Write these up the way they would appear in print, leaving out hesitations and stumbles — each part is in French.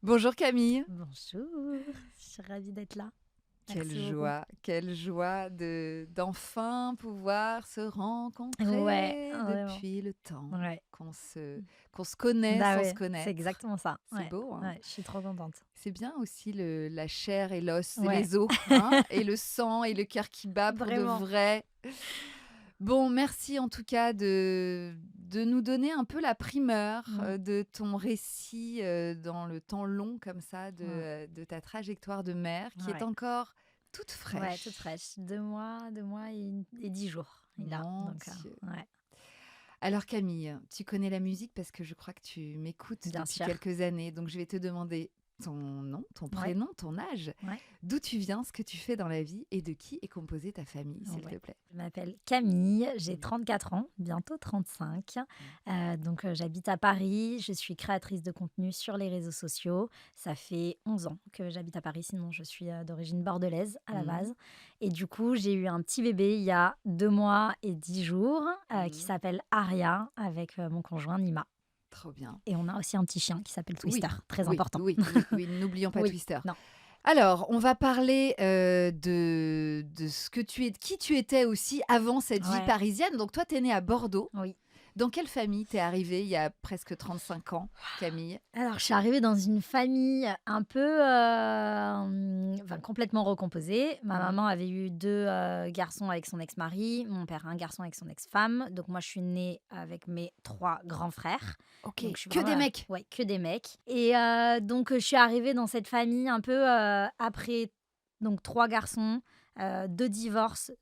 Bonjour Camille. Bonjour, je suis ravie d'être là. Quelle Merci beaucoup. joie d'enfin pouvoir se Ouais, rencontrer vraiment. depuis le temps Ouais. qu'on se connaît Bah sans se ouais, c'est connaître. exactement ça. C'est Ouais, beau, hein. ouais, je suis trop contente. C'est bien aussi la chair et l'os et Ouais, les os, hein, et le sang et le cœur qui bat pour de vraiment. vrai. Bon, merci en tout cas de nous donner un peu la primeur Mm. de ton récit dans le temps long comme ça Mm. de ta trajectoire de mère qui est Ouais, encore toute ouais, toute fraîche. fraîche. 2 mois et 10 jours. Il a, Mon donc, Dieu. ouais, Alors Camille, tu connais la musique parce que je crois que tu m'écoutes bien depuis sûr. quelques années, donc je vais te demander ton nom, ton Ouais, prénom, ton âge, ouais, d'où tu viens, ce que tu fais dans la vie et de qui est composée ta famille, s'il te ouais. plaît. Je m'appelle Camille, j'ai 34 ans, bientôt 35. Donc, j'habite à Paris, je suis créatrice de contenu sur les réseaux sociaux. Ça fait 11 ans que j'habite à Paris, sinon je suis d'origine bordelaise à la Mhm, base. Et du coup, j'ai eu un petit bébé il y a 2 mois et 10 jours qui mhm. s'appelle Aria avec mon conjoint Nima. Trop bien. Et on a aussi un petit chien qui s'appelle Oui, Twister, très oui, important. oui, oui, oui, n'oublions pas Oui, Twister. non, Alors, on va parler de ce que tu es, qui tu étais aussi avant cette vie ouais, parisienne. Donc, toi, tu es née à Bordeaux. oui. Dans quelle famille t'es arrivée il y a presque 35 ans, Camille? Alors, je suis arrivée dans une famille un peu, enfin, complètement recomposée. Ma Mhm. maman avait eu 2 garçons avec son ex-mari, mon père un garçon avec son ex-femme. Donc moi, je suis née avec mes 3 grands frères. Ok, Donc je suis que vraiment des mecs. ouais, que des mecs. Et donc je suis arrivée dans cette famille un peu, après donc 3 garçons, 2 divorces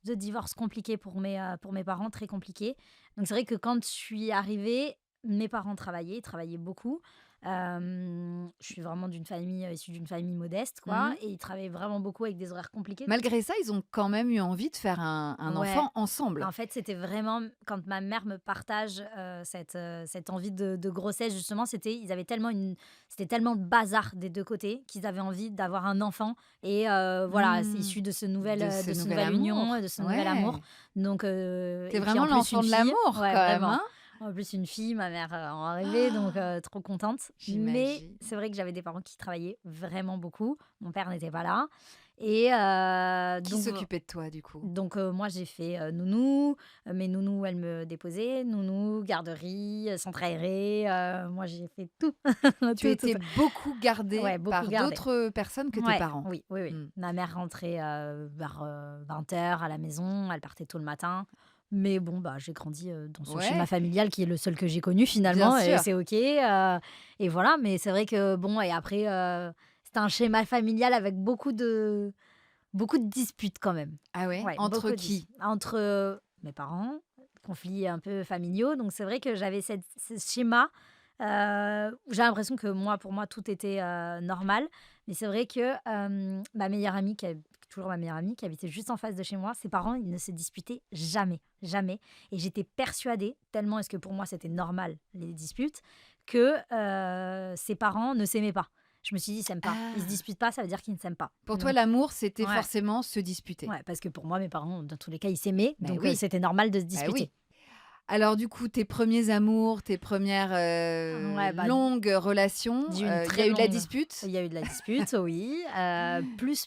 compliqués pour mes parents, très compliqués. Donc c'est vrai que quand je suis arrivée, mes parents travaillaient, ils travaillaient beaucoup. Je suis vraiment d'une famille, issue d'une famille modeste, quoi, Mhm. et ils travaillaient vraiment beaucoup avec des horaires compliqués. Malgré ça, ils ont quand même eu envie de faire un Ouais, enfant ensemble. en fait, c'était vraiment quand ma mère me partage, cette envie de grossesse, justement, c'était tellement le bazar des 2 côtés qu'ils avaient envie d'avoir un enfant et voilà, c'est Hmm. issu De ce de ce nouvel nouvelle union, amour. de ce nouvel amour. Ouais. Donc T'es et puis vraiment en plus l'enfant une de fille. l'amour Ouais, quand même, vraiment. hein? En plus une fille, ma mère, en rêvait donc Ah, trop contente. Mais j'imagine. c'est vrai que j'avais des parents qui travaillaient vraiment beaucoup. Mon père n'était pas là et Qui s'occupait de toi, du coup? moi, j'ai fait, nounou, mais nounou, elle me déposait, nounou, garderie, centre aéré, moi, j'ai fait tout, Tu tout, tout, étais tout. beaucoup gardée Ouais, beaucoup par gardé. d'autres personnes que tes Ouais, parents? oui, oui, oui. Mmh. Ma mère rentrait, vers, 20h à la maison, elle partait tôt le matin. Mais bon, bah, j'ai grandi, dans ce schéma Ouais, familial qui est le seul que j'ai connu bien finalement et sûr. c'est OK, et voilà. Mais c'est vrai que bon et après, c'était un schéma familial avec beaucoup de disputes quand même. Ah ouais? Ouais, Entre beaucoup de qui? disputes. Entre, mes parents, conflits un peu familiaux, donc c'est vrai que j'avais ce schéma, où j'ai l'impression que moi, pour moi, tout était, normal. Mais c'est vrai que, ma meilleure amie toujours ma meilleure amie, qui habitait juste en face de chez moi, ses parents, ils ne se disputaient jamais, jamais et j'étais persuadée, tellement est-ce que pour moi c'était normal les disputes, que, ses parents ne s'aimaient pas. Je me suis dit: «Ils s'aiment pas. Ils se Ah! disputent pas, ça veut dire qu'ils ne s'aiment pas». Pour toi, Donc l'amour, c'était ouais. forcément se disputer? Ouais, parce que pour moi, mes parents, dans tous les cas, ils s'aimaient, Bah donc oui, c'était normal de se bah disputer. oui. Alors du coup, tes premiers amours, tes premières Ouais, bah, longues relations, d'une il y très a eu de la longue dispute? il y a eu de la dispute, oui,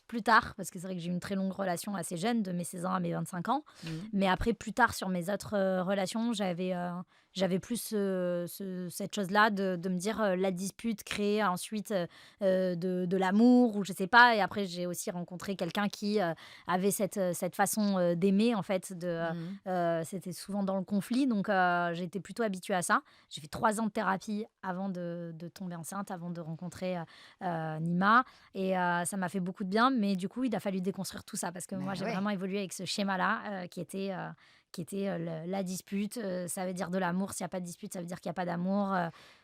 plus tard, parce que c'est vrai que j'ai eu une très longue relation assez jeune, de mes 16 ans à mes 25 ans. Mmh. Mais après, plus tard, sur mes autres, relations, j'avais plus, cette chose-là de me dire, la dispute crée ensuite, de l'amour ou je sais pas et après j'ai aussi rencontré quelqu'un qui, avait cette façon, d'aimer en fait, Mmh. c'était souvent dans le conflit donc j'étais plutôt habituée à ça. J'ai fait 3 ans de thérapie avant de tomber enceinte, avant de rencontrer, Nima et ça m'a fait beaucoup de bien mais du coup, il a fallu déconstruire tout ça parce que moi, Bah j'ai ouais. vraiment évolué avec ce schéma-là, qui était, le la dispute, ça veut dire de l'amour. S'il y a pas de dispute, ça veut dire qu'il y a pas d'amour,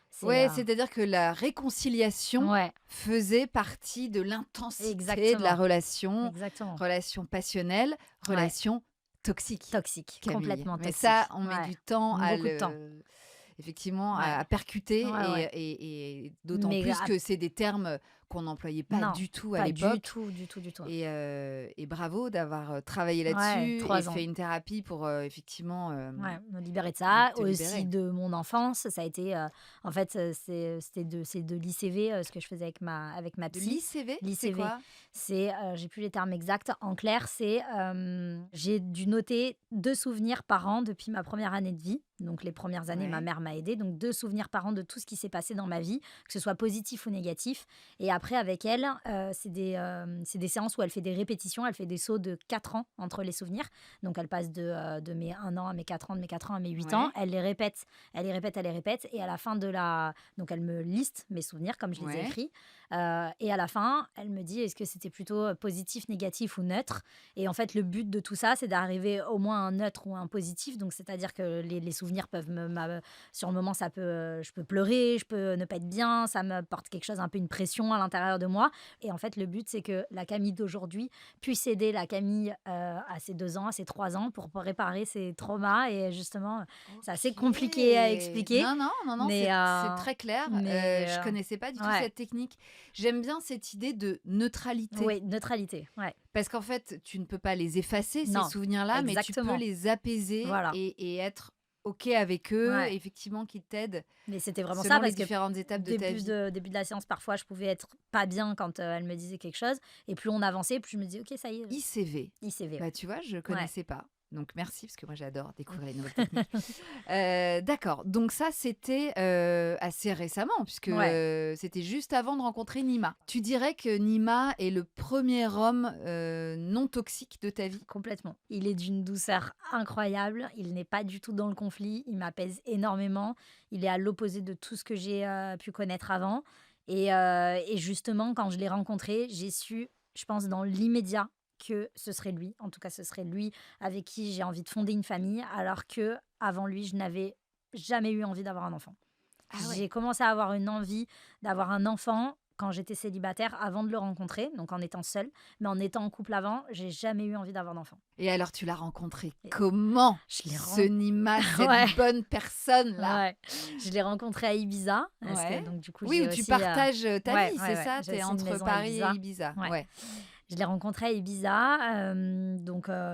c'est, Ouais, c'est-à-dire que la réconciliation ouais, faisait partie de l'intensité de la exactement, relation, exactement. relation passionnelle, Ouais, relation toxique, toxique, Camille. complètement Mais ça, toxique. on met Ouais, du temps à beaucoup de temps. effectivement, Ouais, à percuter ouais, ouais. et d'autant Mais plus que c'est des termes qu'on n'employait pas Non, du tout à pas du l'époque. tout, du tout, du tout. Et bravo d'avoir travaillé Ouais, là-dessus et 3 ans. fait une thérapie pour effectivement Ouais, me libérer de te, ça, te aussi libérer. de mon enfance. Ça a été, en fait, c'est de l'ICV, ce que je faisais avec ma De psy. l'ICV, c'est L'ICV, quoi? c'est, j'ai plus les termes exacts. En clair, c'est, j'ai dû noter 2 souvenirs par an depuis ma première année de vie. Donc les premières années, ma Ouais, mère m'a aidée. Donc 2 souvenirs par an de tout ce qui s'est passé dans ma vie, que ce soit positif ou négatif. Et après, avec elle, c'est des séances où elle fait des répétitions. Elle fait des sauts de 4 ans entre les souvenirs. Donc elle passe de mes 1 an à mes 4 ans, de mes 4 ans à mes 8 ans. ouais, Elle les répète, elle les répète, elle les répète. Et à la fin de la... Donc elle me liste mes souvenirs comme je les ai ouais. écrits. Et à la fin, elle me dit est-ce que c'était plutôt positif, négatif ou neutre. Et en fait, le but de tout ça, c'est d'arriver au moins à un neutre ou un positif. Donc c'est-à-dire que les souvenirs peuvent sur le moment, je peux pleurer, je peux ne pas être bien, ça me porte quelque chose, un peu une pression à l'intérieur de moi. Et en fait, le but, c'est que la Camille d'aujourd'hui puisse aider la Camille à ses 2 ans, à ses 3 ans pour réparer ses traumas. Et justement, c'est assez OK. compliqué à expliquer, Non, non, non, non, mais, c'est très clair. Je connaissais pas du tout ouais, cette technique. J'aime bien cette idée de neutralité oui, neutralité, ouais. parce qu'en fait, tu ne peux pas les effacer ces Non, souvenirs-là, mais tu peux exactement, les apaiser voilà, et être OK avec eux, ouais. effectivement, qu'ils t'aident Mais c'était vraiment ça selon les parce que différentes étapes de ta vie. début de la séance, parfois, je pouvais être pas bien quand elle me disait quelque chose. Et plus on avançait, plus je me disais, ok, ça y est, ICV. ICV, ouais. Bah, tu vois, je Ouais. connaissais pas. Donc merci, parce que moi j'adore découvrir les nouvelles techniques. D'accord, donc ça c'était assez récemment, puisque Ouais, c'était juste avant de rencontrer Nima. Tu dirais que Nima est le premier homme non toxique de ta vie? complètement. Il est d'une douceur incroyable. Il n'est pas du tout dans le conflit. Il m'apaise énormément. Il est à l'opposé de tout ce que j'ai pu connaître avant. Et justement, quand je l'ai rencontré, j'ai su, je pense, dans l'immédiat, que ce serait lui. En tout cas, ce serait lui avec qui j'ai envie de fonder une famille, alors que avant lui, je n'avais jamais eu envie d'avoir un enfant. Ah ouais. J'ai commencé à avoir une envie d'avoir un enfant quand j'étais célibataire avant de le rencontrer, donc en étant seule. Mais en étant en couple avant, j'ai jamais eu envie d'avoir d'enfant. Et alors tu l'as rencontré Et comment, je l'ai ce ren Nima, cette ouais, bonne personne-là? ouais. Je l'ai rencontré à Ibiza, parce que Ouais. donc du coup, Oui, j'ai où tu aussi, partages ta ouais, vie, ouais, c'est ouais, ça? j'ai Tu es aussi une entre maison à Paris et Ibiza. Ibiza. Ouais. Ouais. Je l'ai rencontré à Ibiza,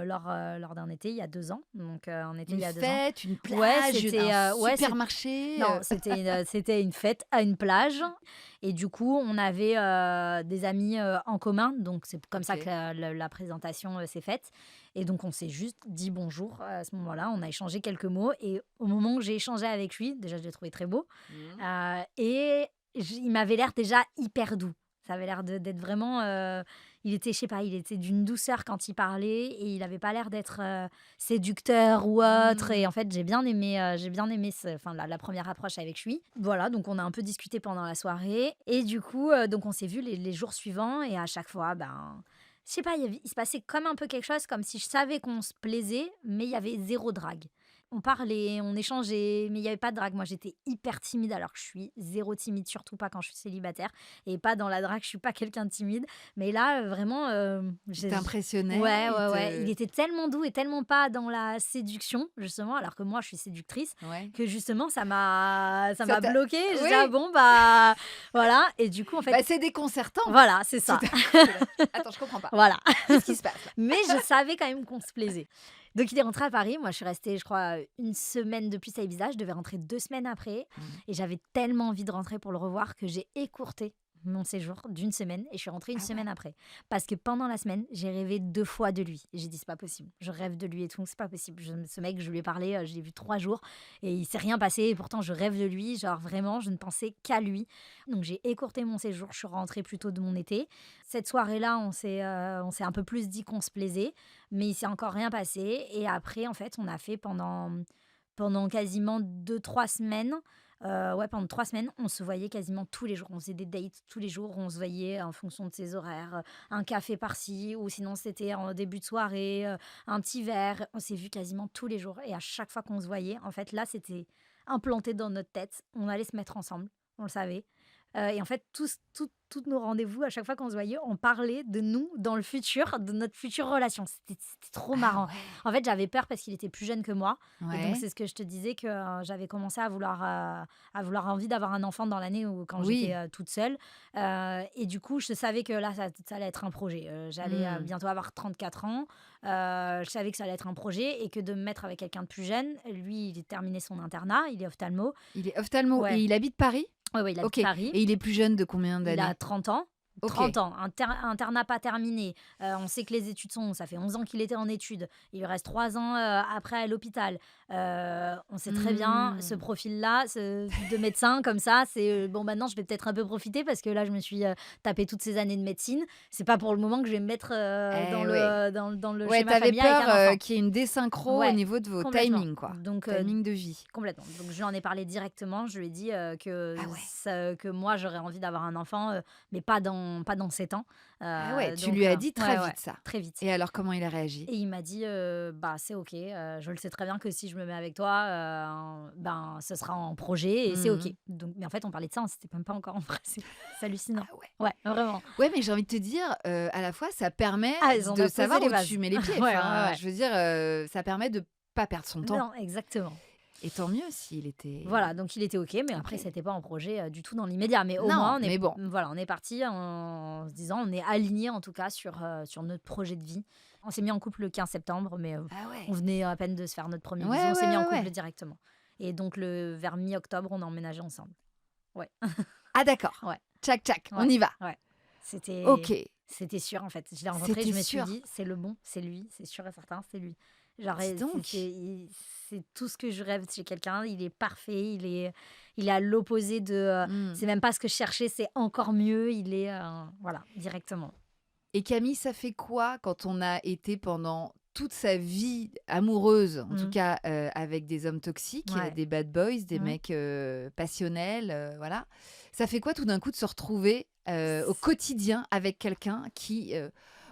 lors d'un été il y a 2 ans. Donc, en été il Une y a 2 ans. fête, une Ouais, plage, c'était, un ouais, supermarché. non, c'était une fête à une plage. Et du coup, on avait, des amis, en commun, donc c'est comme ça que OK. la présentation, s'est faite. Et donc on s'est juste dit bonjour, à ce moment-là. On a échangé quelques mots et au moment où j'ai échangé avec lui, déjà je l'ai trouvé très beau, Mmh. et il m'avait l'air déjà hyper doux. Ça avait l'air d'être vraiment, il était, je sais pas, il était d'une douceur quand il parlait et il avait pas l'air d'être, séducteur ou autre. Et Mmh. en fait, j'ai bien aimé enfin, la première approche avec lui. Voilà, donc on a un peu discuté pendant la soirée et du coup, donc on s'est vu les jours suivants et à chaque fois, ben, je sais pas, il se passait comme un peu quelque chose, comme si je savais qu'on se plaisait, mais il y avait zéro drague. On parlait, on échangeait, mais il y avait pas de drague. Moi, j'étais hyper timide alors que je suis zéro timide, surtout pas quand je suis célibataire et pas dans la drague, je suis pas quelqu'un de timide. Mais là, vraiment, Il t'impressionnait, ouais, il ouais, ouais, il te était tellement doux et tellement pas dans la séduction, justement, alors que moi, je suis séductrice, ouais. que justement, ça Ça m'a t'a bloquée. Je dis: «Ah oui, bon, bah, voilà». Et du coup, en fait, bah, c'est déconcertant. voilà, c'est Tout ça. à fait. Tu là: «Attends, je comprends pas. Voilà. Qu'est-ce qui se passe là?» Mais je savais quand même qu'on se plaisait. Donc il est rentré à Paris. Moi, je suis restée, je crois, 1 semaine de plus à Ibiza. Je devais rentrer 2 semaines après Mmh. et j'avais tellement envie de rentrer pour le revoir que j'ai écourté mon séjour d'une semaine et je suis rentrée une Ah ouais. semaine après. Parce que pendant la semaine, j'ai rêvé 2 fois de lui. Et j'ai dit: «C'est pas possible. Je rêve de lui et tout, c'est pas possible». Ce mec, je lui ai parlé, je l'ai vu 3 jours et il s'est rien passé et pourtant je rêve de lui. Genre vraiment, je ne pensais qu'à lui. Donc j'ai écourté mon séjour. Je suis rentrée plus tôt de mon été. Cette soirée-là, on s'est un peu plus dit qu'on se plaisait, mais il s'est encore rien passé. Et après, en fait, on a fait pendant quasiment 2 3 semaines, ouais, pendant 3 semaines, on se voyait quasiment tous les jours. On faisait des dates tous les jours, on se voyait en fonction de ses horaires, un café par-ci, ou sinon c'était en début de soirée, un petit verre. On s'est vu quasiment tous les jours. Et à chaque fois qu'on se voyait, en fait, là, c'était implanté dans notre tête. On allait se mettre ensemble, on le savait. Et en fait, tous nos rendez-vous, à chaque fois qu'on se voyait, on parlait de nous dans le futur, de notre future relation. C'était trop Ah marrant. ouais. En fait, j'avais peur parce qu'il était plus jeune que moi. Et donc, Ouais. c'est ce que je te disais que j'avais commencé à vouloir envie d'avoir un enfant dans l'année où, quand j'étais Oui. toute seule. Et du coup, je savais que là, ça allait être un projet. J'allais Mmh. bientôt avoir 34 ans. Je savais que ça allait être un projet et que de me mettre avec quelqu'un de plus jeune, lui, il a terminé son internat, il est ophtalmo. Il est ophtalmo et Ouais, il habite Paris? ouais, ouais, il habite OK. Et Paris. il est plus jeune de combien Il a d'années? 30 ans. OK. 30 ans, internat pas terminé. On sait que les études ça fait 11 ans qu'il était en études. Il lui reste 3 ans, après à l'hôpital. On sait très bien ce Mmh. profil-là, de médecin comme ça, c'est, bon, maintenant je vais peut-être un peu profiter parce que là je me suis, tapé toutes ces années de médecine. C'est pas pour le moment que je vais me mettre, Eh ouais. dans le Ouais, schéma t'avais familial avec peur, un enfant. qu'il y ait une désynchro au Ouais, niveau de vos complètement. timings, quoi. Donc Timing de vie. complètement. Donc je lui en ai parlé directement. Je lui ai dit, Ah ouais. que moi j'aurais envie d'avoir un enfant, mais pas dans 7 ans. Ah ouais, tu Donc lui as dit très ouais, ouais, vite ça. très vite. Et alors comment il a réagi? Et il m'a dit, «Bah, c'est OK, je le sais très bien que si je me mets avec toi, ben, ce sera en projet et c'est OK». Mmh. Donc mais en fait, on parlait de ça, on s'était même pas encore embrassés. C'est hallucinant. Ah ouais. Ouais, vraiment. Ouais, mais j'ai envie de te dire, à la fois, ça permet Ah, ils ont de posé savoir les où bases. tu mets les pieds. Ouais, ouais, Enfin, ouais. je veux dire, ça permet de pas perdre son temps. Non, exactement. Et tant mieux s'il était Voilà, donc il était OK, mais après OK. c'était pas en projet, du tout dans l'immédiat. Mais au Non, moins mais bon. voilà, on est partis en se disant on est alignés en tout cas sur notre projet de vie. On s'est mis en couple le 15 septembre, mais Ah on ouais. venait à peine de se faire notre premier bisou. Ouais, On s'est mis ouais, en ouais, couple ouais. directement. Et donc vers mi-octobre, on a emménagé ensemble. Ouais, Ah d'accord. ouais, Tchac, tchac, ouais, on y va. ouais. C'était OK. c'était sûr en fait. Je l'ai rencontré, C'était je me suis sûr. dit: «C'est le bon, c'est lui, c'est sûr et certain, c'est lui». Genre, Dis donc. c'est tout ce que je rêve chez quelqu'un. Il est parfait, il est à l'opposé de, Mmh. c'est même pas ce que je cherchais, c'est encore mieux. Il est, voilà, directement. Et Camille, ça fait quoi quand on a été pendant toute sa vie amoureuse, en tout Mmh. cas, avec des hommes toxiques, Ouais. des bad boys, des Mmh. mecs, passionnels, voilà. Ça fait quoi tout d'un coup de se retrouver, au quotidien avec quelqu'un qui,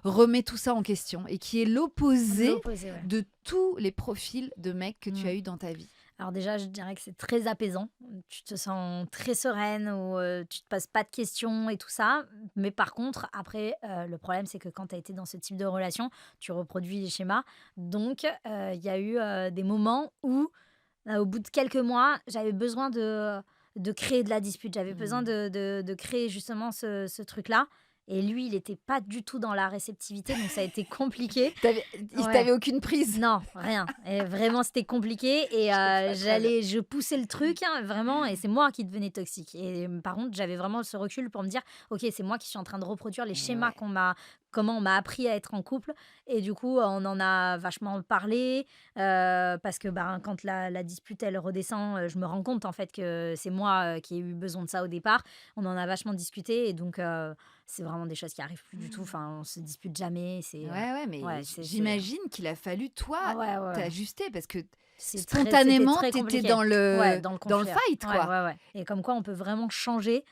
remet tout ça en question et qui est l'opposé L'opposé, ouais. de tous les profils de mecs que tu Mmh. as eus dans ta vie? Alors déjà, je dirais que c'est très apaisant. Tu te sens très sereine ou tu te poses pas de questions et tout ça. Mais par contre, après, le problème, c'est que quand tu as été dans ce type de relation, tu reproduis les schémas. Donc, il y a eu des moments où, au bout de quelques mois, j'avais besoin de créer de la dispute. J'avais besoin Mmh. de créer justement ce truc-là. Et lui, il n'était pas du tout dans la réceptivité, donc ça a été compliqué. Il Ouais. t'avait aucune prise? Non, rien. Et vraiment, c'était compliqué et Je comprends très bien. je poussais le truc, hein, vraiment, et c'est moi qui devenais toxique. Et par contre, j'avais vraiment ce recul pour me dire: «OK, c'est moi qui suis en train de reproduire les Et schémas ouais. comment on m'a appris à être en couple». Et du coup, on en a vachement parlé, parce que, ben, quand la dispute, elle redescend, je me rends compte, en fait, que c'est moi, qui ai eu besoin de ça au départ. On en a vachement discuté et donc c'est vraiment des choses qui arrivent plus du tout. Mmh. Enfin, on se dispute jamais, Ouais, ouais, mais ouais, c'est j'imagine qu'il a fallu, ah toi, ouais, ouais, ouais. t'ajuster parce que C'était spontanément, très tu étais compliqué. Ouais, dans le dans le conflit, ouais. fight, Ouais, quoi. ouais, ouais. Et comme quoi on peut vraiment changer,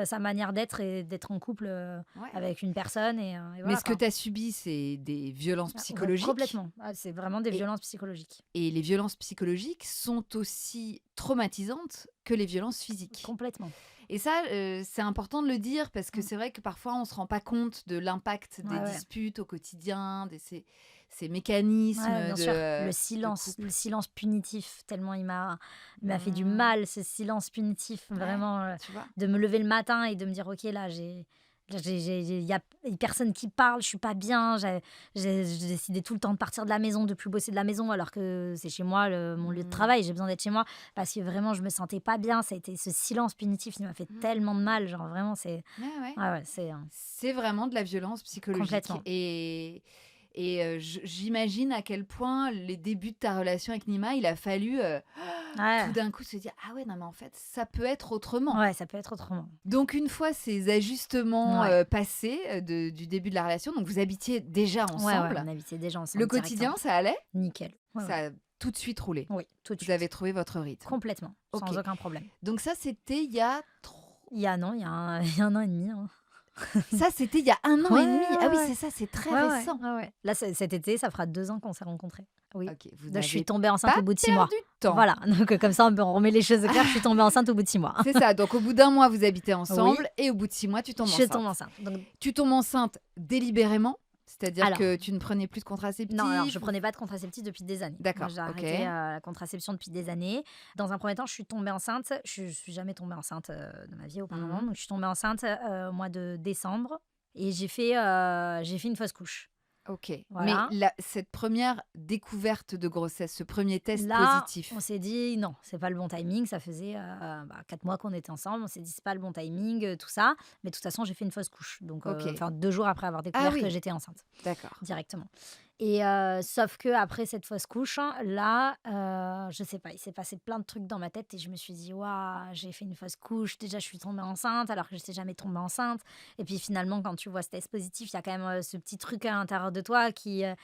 sa manière d'être et d'être en couple, Ouais, ouais. avec une personne et Mais voilà, ce que quoi. tu as subi, c'est des violences Ah ouais, psychologiques complètement. Ah, c'est vraiment des et violences psychologiques. les violences psychologiques sont aussi traumatisantes que les violences physiques. Complètement. Et ça, c'est important de le dire parce que Mmh. c'est vrai que parfois on se rend pas compte de l'impact des Ouais, ouais. disputes au quotidien, ces Ouais, mécanismes bien sûr. de couple. Le silence punitif, tellement il m'a fait du Mmh, mal, ce silence punitif, ouais, vraiment, tu vois? de me lever le matin et de me dire: «OK, il y a personne qui parle, je suis pas bien». J'ai décidé tout le temps de partir de la maison, de plus bosser de la maison, alors que c'est chez moi, mon lieu de Mmh. travail. J'ai besoin d'être chez moi parce que vraiment, je me sentais pas bien. Ça a été ce silence punitif, il m'a fait tellement de Mmh. mal. Genre, vraiment, c'est. Ouais, ouais. Ouais, ouais, c'est. C'est vraiment de la violence psychologique Complètement. et j'imagine à quel point les débuts de ta relation avec Nima, il a fallu, tout Ouais. d'un coup se dire: «Ah ouais, non mais en fait, ça peut être autrement». Ouais, ça peut être autrement. Donc une fois ces ajustements, Ouais. passés, du début de la relation, donc vous habitiez déjà Ouais, ouais, ensemble. on habitait déjà Le ensemble quotidien, directement. ça allait? Nickel. Ouais, ouais. Ça a tout de suite roulé? Oui, tout de Vous avez suite. trouvé votre rythme? Complètement, OK. sans aucun problème. Donc ça, c'était il y a Il y a non, il y a un il y a 1 an et demi, hein. ça, c'était il y a 1 an Ouais, et demi. Ah ouais, oui, ouais. c'est ça, c'est très Ouais, ouais, récent. ouais, ouais. Là, cet été, ça fera 2 ans qu'on s'est rencontrés. Oui. OK, vous Donc, je suis n'avez tombée enceinte pas au bout de 6 mois. perdu de temps. Voilà, donc comme ça, on remet les choses au clair. Je suis tombée enceinte au bout de 6 mois. C'est ça, donc au bout d'1 mois, vous habitez Oui, ensemble et au bout de 6 mois, tu tombes je tombe enceinte. enceinte. Donc, Tu tombes enceinte délibérément? C'est-à-dire alors, que tu ne prenais plus de non, alors je contraceptifs ou prenais pas de contraceptif depuis des années. Moi, d'accord, j'ai OK. arrêté la contraception depuis des années. Dans un premier temps, je suis tombée enceinte. Je suis jamais tombée enceinte de ma vie auparavant. Mmh. Donc, je suis tombée enceinte au mois de décembre et j'ai fait une fausse couche. OK. Mais Voilà. cette première découverte de grossesse, ce premier test Là, on positif, s'est dit non, c'est pas le bon timing. Ça faisait 4 mois qu'on était ensemble. On s'est dit c'est pas le bon timing, tout ça. Mais de toute façon, j'ai fait une fausse couche. Donc, OK. 2 jours après avoir Ah découvert que oui, j'étais enceinte d'accord. directement. Et sauf que après cette fausse couche, hein, là, je sais pas, il s'est passé plein de trucs dans ma tête et je me suis dit: «Waouh, j'ai fait une fausse couche, déjà je suis tombée enceinte alors que je n'étais jamais tombée enceinte» et puis finalement quand tu vois ce test positif, il y a quand même, ce petit truc à l'intérieur de toi qui est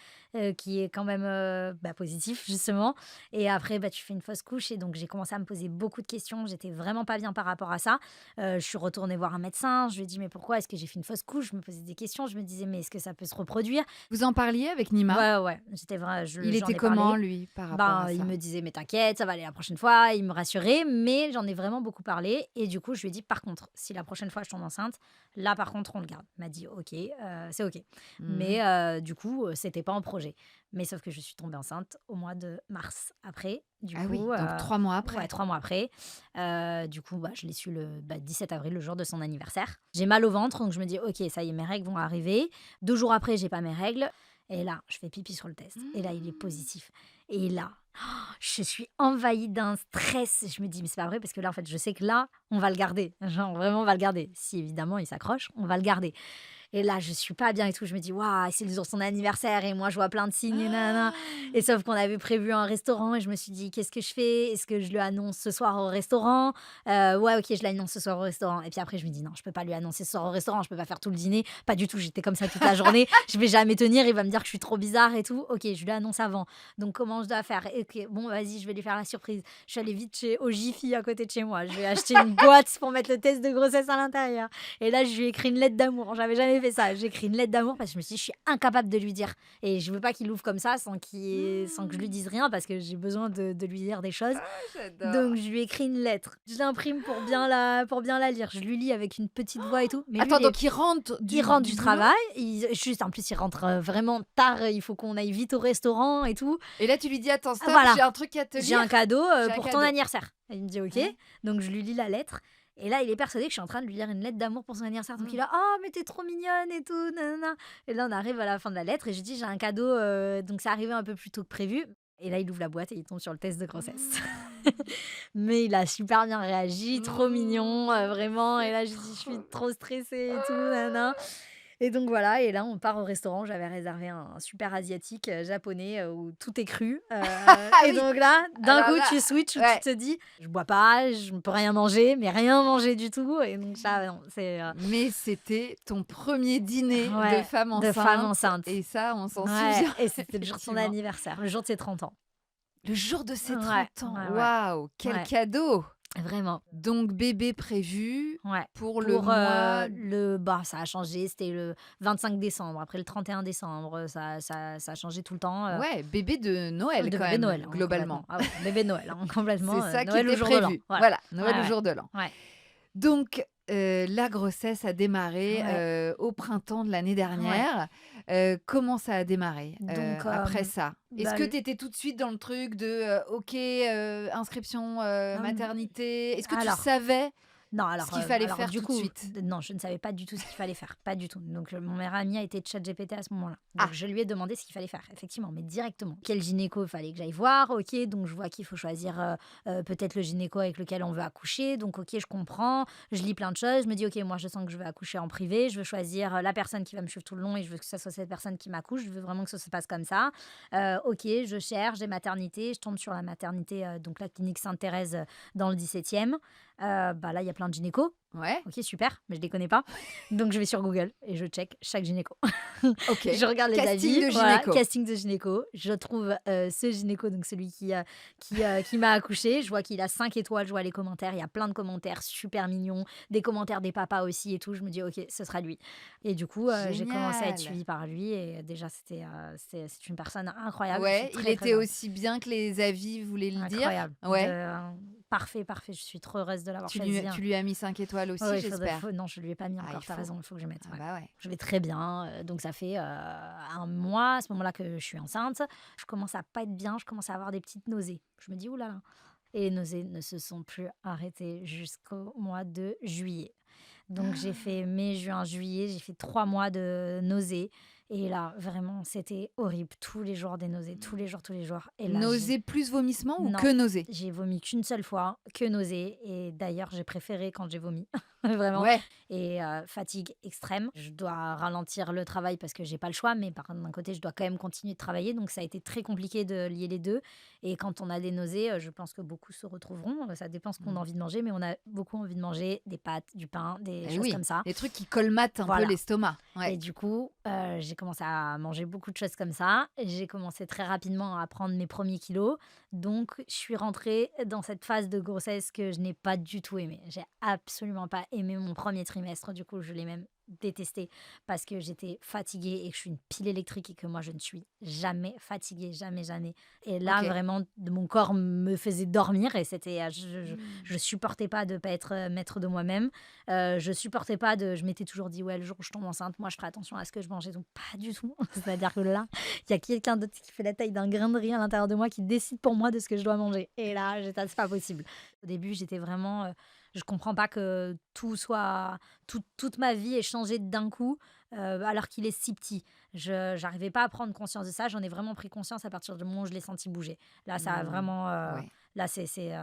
quand même, positif justement et après, tu fais une fausse couche et donc j'ai commencé à me poser beaucoup de questions. J'étais vraiment pas bien par rapport à ça. Je suis retournée voir un médecin, je lui ai dit: «Mais pourquoi est-ce que j'ai fait une fausse couche?» Je me posais des questions, je me disais: «Mais est-ce que ça peut se reproduire?» Vous en parliez avec Nima? Ouais, ouais, Il j'en était ai comment parlé. lui par rapport à Il ça? me disait: «Mais t'inquiète, ça va aller la prochaine fois», il me rassurait, mais j'en ai vraiment beaucoup parlé et du coup, je lui ai dit: «Par contre, si la prochaine fois je tombe enceinte, là par contre on le garde». Il m'a dit: «OK, c'est OK». Mmh. Mais du coup, c'était pas en projet. Mais sauf que je suis tombée enceinte au mois de mars après. Du Ah oui, coup, donc 3 mois ouais, après? 3 mois après. Du coup, je l'ai su le 17 avril, le jour de son anniversaire. J'ai mal au ventre, donc je me dis: «OK, ça y est, mes règles vont arriver». 2 jours après, j'ai pas mes règles et là, je fais pipi sur le test et là, il est Mmh. positif et là, je suis envahie d'un stress. Je me dis: «Mais c'est pas vrai» parce que là, en fait, je sais que là, on va le garder. Genre vraiment, on va le garder. Si évidemment il s'accroche, on va le garder. Et là, je suis pas bien et tout. Je me dis: «Waouh, c'est le jour de son anniversaire» et moi, je vois plein de signes et nin Ah! et sauf qu'on avait prévu un restaurant et je me suis dit: «Qu'est-ce que je fais? Est-ce que je lui annonce ce soir au restaurant?» Ouais, OK, je l'annonce ce soir au restaurant et puis après je me dis: «Non, je peux pas lui annoncer ce soir au restaurant, je peux pas faire tout le dîner». Pas du tout, j'étais comme ça toute la journée. Je vais jamais tenir, il va me dire que je suis trop bizarre et tout. OK, je lui annonce avant. Donc comment je dois faire? OK, bon, vas-y, je vais lui faire la surprise. Je suis allée vite au Jiffy à côté de chez moi. Je vais acheter une boîte pour mettre le test de grossesse à l'intérieur et là, je lui ai écrit une lettre d'amour. J'avais jamais fait ça. J'ai écrit une lettre d'amour parce que je me suis dit: «Je suis incapable de lui dire» et je veux pas qu'il l'ouvre comme ça sans que je lui Mmh. dise rien parce que j'ai besoin de lui dire des choses. Ah, Donc j'adore. je lui ai écrit une lettre. Je l'imprime pour bien la lire. Je lui lis avec une petite voix et tout. Mais lui, Attends, donc il rentre il rentre du du boulot travail, juste en plus il rentre, vraiment tard, il faut qu'on aille vite au restaurant et tout. et là tu lui dis: «Attends, stop, Voilà, j'ai un truc à te j'ai un lire, cadeau, j'ai un pour ton cadeau». anniversaire. Et il me dit: «OK». Ouais. Donc je lui lis la lettre et là, il est persuadé que je suis en train de lui lire une lettre d'amour pour son anniversaire. Donc il Mmh. a: «Oh mais tu trop mignonne et tout, nin et là, on arrive à la fin de la lettre et je lui dis: «J'ai un cadeau», donc c'est arrivé un peu plus tôt que prévu et là, il ouvre la boîte et il tombe sur le test de grossesse. Mmh. Mais il a super bien réagi, trop mignon, Mmh. vraiment et C'est là, je dis: «Je suis trop trop stressée et tout, nin ah! et donc voilà et là, on part au restaurant. J'avais réservé un super asiatique, japonais, où tout est cru, Ah et oui! donc là, d'un Alors coup, là tu switches où tu ouais, te dis: «Je bois pas, je ne peux rien manger, mais rien manger du tout» et donc ça, non, c'est, mais c'était ton premier dîner de ouais, femme de femme enceinte enceinte. et ça, on s'en Ouais souvient et c'était le jour de son effectivement. anniversaire, le jour de ses 30 ans. Le jour de ses Ouais, 30 ans, ouais, ouais, waouh, quel ouais, cadeau! vraiment. Donc bébé prévu Ouais, pour le pour, mois ça a changé, c'était le 25 décembre. Après le 31 décembre, ça a changé tout le temps, ouais, bébé de Noël de quand bébé même, Noël, hein, complètement. globalement. Ah ouais, bébé Noël, hein, C'est complètement, ça qui Noël le était jour de l'an. prévu. Voilà. Voilà, Noël le Ouais, ouais, jour de l'an. ouais, Donc, la grossesse a démarré, ouais. au printemps de l'année Ouais. dernière. Comment ça a démarré, Donc, après ça? Est-ce que l tu étais tout de suite dans le truc de, OK, inscription, hem, maternité? Est-ce que tu alors savais non, ce qu'il fallait alors faire du tout de coup, suite? non, je ne savais pas du tout ce qu'il fallait faire, pas du tout. Donc, mon meilleur ami a été ChatGPT à ce moment-là. Donc Ah! je lui ai demandé ce qu'il fallait faire, effectivement, mais directement. Quel gynéco il fallait que j'aille voir? OK, donc je vois qu'il faut choisir, peut-être le gynéco avec lequel on veut accoucher. Donc OK, je comprends, je lis plein de choses. Je me dis: «OK, moi je sens que je veux accoucher en privé, je veux choisir, la personne qui va me suivre tout le long et je veux que ça soit cette personne qui m'accouche. Je veux vraiment que ça se passe comme ça». OK, je cherche des maternités, je tombe sur la maternité, donc la clinique Sainte-Thérèse, dans le 17e. Là, il y a plein de gynécos. Ouais. Ok, super, mais je les connais pas. Donc je vais sur Google et je check chaque gynéco. Ok. Je regarde les Casting avis, de voilà, gynéco. casting de gynéco. Je trouve ce gynéco, donc celui qui m'a accouché. Je vois qu'il a 5 étoiles, je vois les commentaires. Il y a plein de commentaires super mignons, des commentaires des papas aussi et tout. Je me dis, ok, ce sera lui. Et du coup, j'ai commencé à être Génial. suivie par lui. Et déjà, c'est une personne incroyable. Je suis Ouais, il très, très était heureuse. aussi bien que les avis voulaient le dire. Incroyable. Ouais. Parfait, parfait. Je suis trop heureuse de l'avoir Tu choisi, lui, hein. tu lui as mis 5 étoiles Ouais, aussi, ouais, j'espère. non, je lui ai pas mis Ah, encore, il t'as faut. raison, il faut que je mette. Ah Ouais. bah ouais. Je vais très bien, donc ça fait un mois à ce moment-là que je suis enceinte. Je commence à pas être bien, je commence à avoir des petites nausées. Je me dis, oulala. Et les nausées ne se sont plus arrêtées jusqu'au mois de juillet. Donc j'ai fait mai, juin, juillet, j'ai fait 3 mois de nausées. Et là, vraiment, c'était horrible. Tous les jours des nausées, tous les jours, tous les jours. Et là, Nausée plus vomissement ou non, que nausée? j'ai vomi qu'une seule fois, que nausées. Et d'ailleurs, j'ai préféré quand j'ai vomi, vraiment. Ouais. Et fatigue extrême. Je dois ralentir le travail parce que j'ai pas le choix, mais par contre, d'un côté, je dois quand même continuer de travailler. Donc, ça a été très compliqué de lier les deux. Et quand on a des nausées, je pense que beaucoup se retrouveront. Ça dépend ce qu'on a Mm. envie de manger, mais on a beaucoup envie de manger des pâtes, du pain, des Eh choses oui, comme ça. les trucs qui colmatent un peu Voilà. l'estomac. Et Ouais. du coup, j'ai commencé à manger beaucoup de choses comme ça. J'ai commencé très rapidement à prendre mes premiers kilos. Donc, je suis rentrée dans cette phase de grossesse que je n'ai pas du tout aimée. J'ai absolument pas aimé mon premier trimestre. Du coup, je l'ai même détesté parce que j'étais fatiguée et que je suis une pile électrique et que moi, je ne suis jamais fatiguée, jamais, jamais. Et là, Ok. vraiment, mon corps me faisait dormir et c'était, Mm. je supportais pas de pas être maître de moi-même. Je supportais pas de. Je m'étais toujours dit, ouais, le jour où je tombe enceinte, moi, je ferai attention à ce que je mangeais. Donc, pas du tout. C'est-à-dire que là, il y a quelqu'un d'autre qui fait la taille d'un grain de riz à l'intérieur de moi qui décide pour moi de ce que je dois manger. Et là, j'étais, c'est pas possible. Au début, j'étais vraiment. Je comprends pas que tout soit. Toute ma vie ait changé d'un coup alors qu'il est si petit. Je n'arrivais pas à prendre conscience de ça. J'en ai vraiment pris conscience à partir du moment où je l'ai senti bouger. Là, ça a Mm. vraiment. Ouais. Là, c'est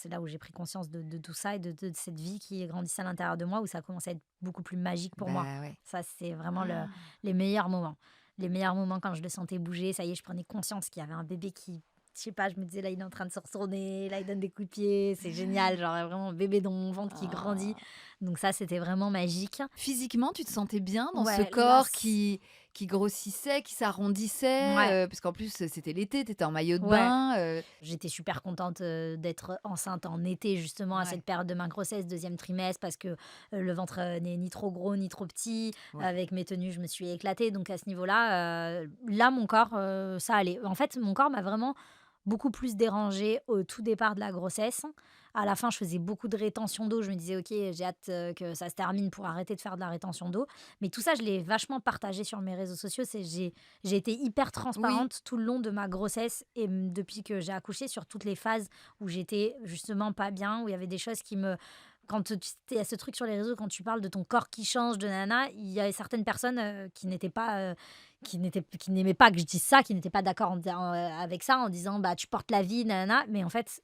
là où j'ai pris conscience de tout ça et de cette vie qui grandissait à l'intérieur de moi, où ça commençait à être beaucoup plus magique pour moi. Bah ouais. Ça, c'est vraiment Ah. les meilleurs moments. Les meilleurs moments quand je le sentais bouger, ça y est, je prenais conscience qu'il y avait un bébé qui, je sais pas, je me disais là, il est en train de se retourner, là, il donne des coups de pied, c'est génial, genre vraiment un bébé dans mon ventre qui grandit. Ah. Donc ça, c'était vraiment magique. Physiquement, tu te sentais bien dans ce Ouais, là, corps qui grossissait, qui s'arrondissait, ouais. parce qu'en plus, c'était l'été, tu étais en maillot de Ouais, bain. j'étais super contente d'être enceinte en été, justement, à Ouais. cette période de ma grossesse, deuxième trimestre, parce que le ventre n'est ni trop gros ni trop petit. Ouais. Avec mes tenues, je me suis éclatée. Donc, à ce niveau-là, là, mon corps, ça allait. En fait, mon corps m'a vraiment beaucoup plus dérangée au tout départ de la grossesse. À la fin, je faisais beaucoup de rétention d'eau. Je me disais, OK, j'ai hâte que ça se termine pour arrêter de faire de la rétention d'eau. Mais tout ça, je l'ai vachement partagé sur mes réseaux sociaux. J'ai été hyper Oui. transparente tout le long de ma grossesse et depuis que j'ai accouché sur toutes les phases où j'étais justement pas bien, où il y avait des choses qui me... Quand tu il y a ce truc sur les réseaux, quand tu parles de ton corps qui change, de nana, il y a certaines personnes qui n'étaient pas... qui n'aimaient pas que je dise ça, qui n'étaient pas d'accord avec ça, en disant bah tu portes la vie, nanana. Mais en fait,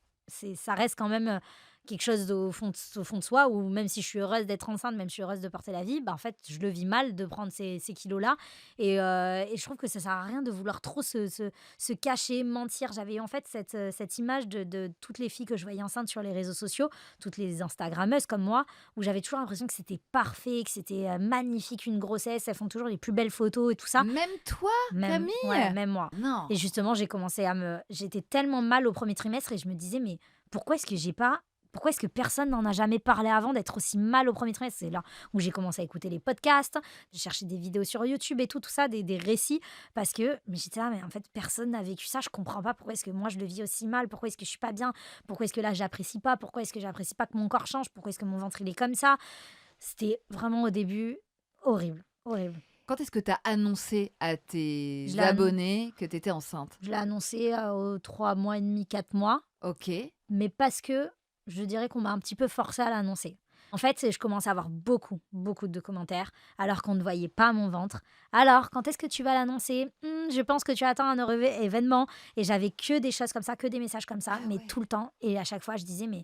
ça reste quand même quelque chose au fond de soi, où même si je suis heureuse d'être enceinte, même si je suis heureuse de porter la vie, bah en fait, je le vis mal de prendre ces kilos-là. Et je trouve que ça sert à rien de vouloir trop se cacher, mentir. J'avais en fait cette image de toutes les filles que je voyais enceintes sur les réseaux sociaux, toutes les Instagrammeuses comme moi, où j'avais toujours l'impression que c'était parfait, que c'était magnifique une grossesse. Elles font toujours les plus belles photos et tout ça. Même toi, Même, Camille? ouais, même moi. Non. Et justement, j'ai commencé j'étais tellement mal au premier trimestre et je me disais, mais pourquoi est-ce que j'ai pas. Pourquoi est-ce que personne n'en a jamais parlé avant d'être aussi mal au premier trimestre? C'est là où j'ai commencé à écouter les podcasts, j'ai cherché des vidéos sur YouTube et tout ça, des récits, parce que mais j'étais là, mais en fait, personne n'a vécu ça, je comprends pas pourquoi est-ce que moi je le vis aussi mal, pourquoi est-ce que je suis pas bien, pourquoi est-ce que là j'apprécie pas, pourquoi est-ce que j'apprécie pas que mon corps change, pourquoi est-ce que mon ventre il est comme ça. C'était vraiment au début horrible, horrible. Quand est-ce que tu as annoncé à tes Je l'ai abonnés que tu étais enceinte? Je l'ai annoncé aux 3 mois et demi, 4 mois, Ok. mais parce que je dirais qu'on m'a un petit peu forcé à l'annoncer. En fait, je commence à avoir beaucoup, beaucoup de commentaires, alors qu'on ne voyait pas mon ventre. Alors, quand est-ce que tu vas l'annoncer? Je pense que tu attends un heureux événement. Et j'avais que des choses comme ça, que des messages comme ça, Ah mais ouais. tout le temps. Et à chaque fois, je disais, mais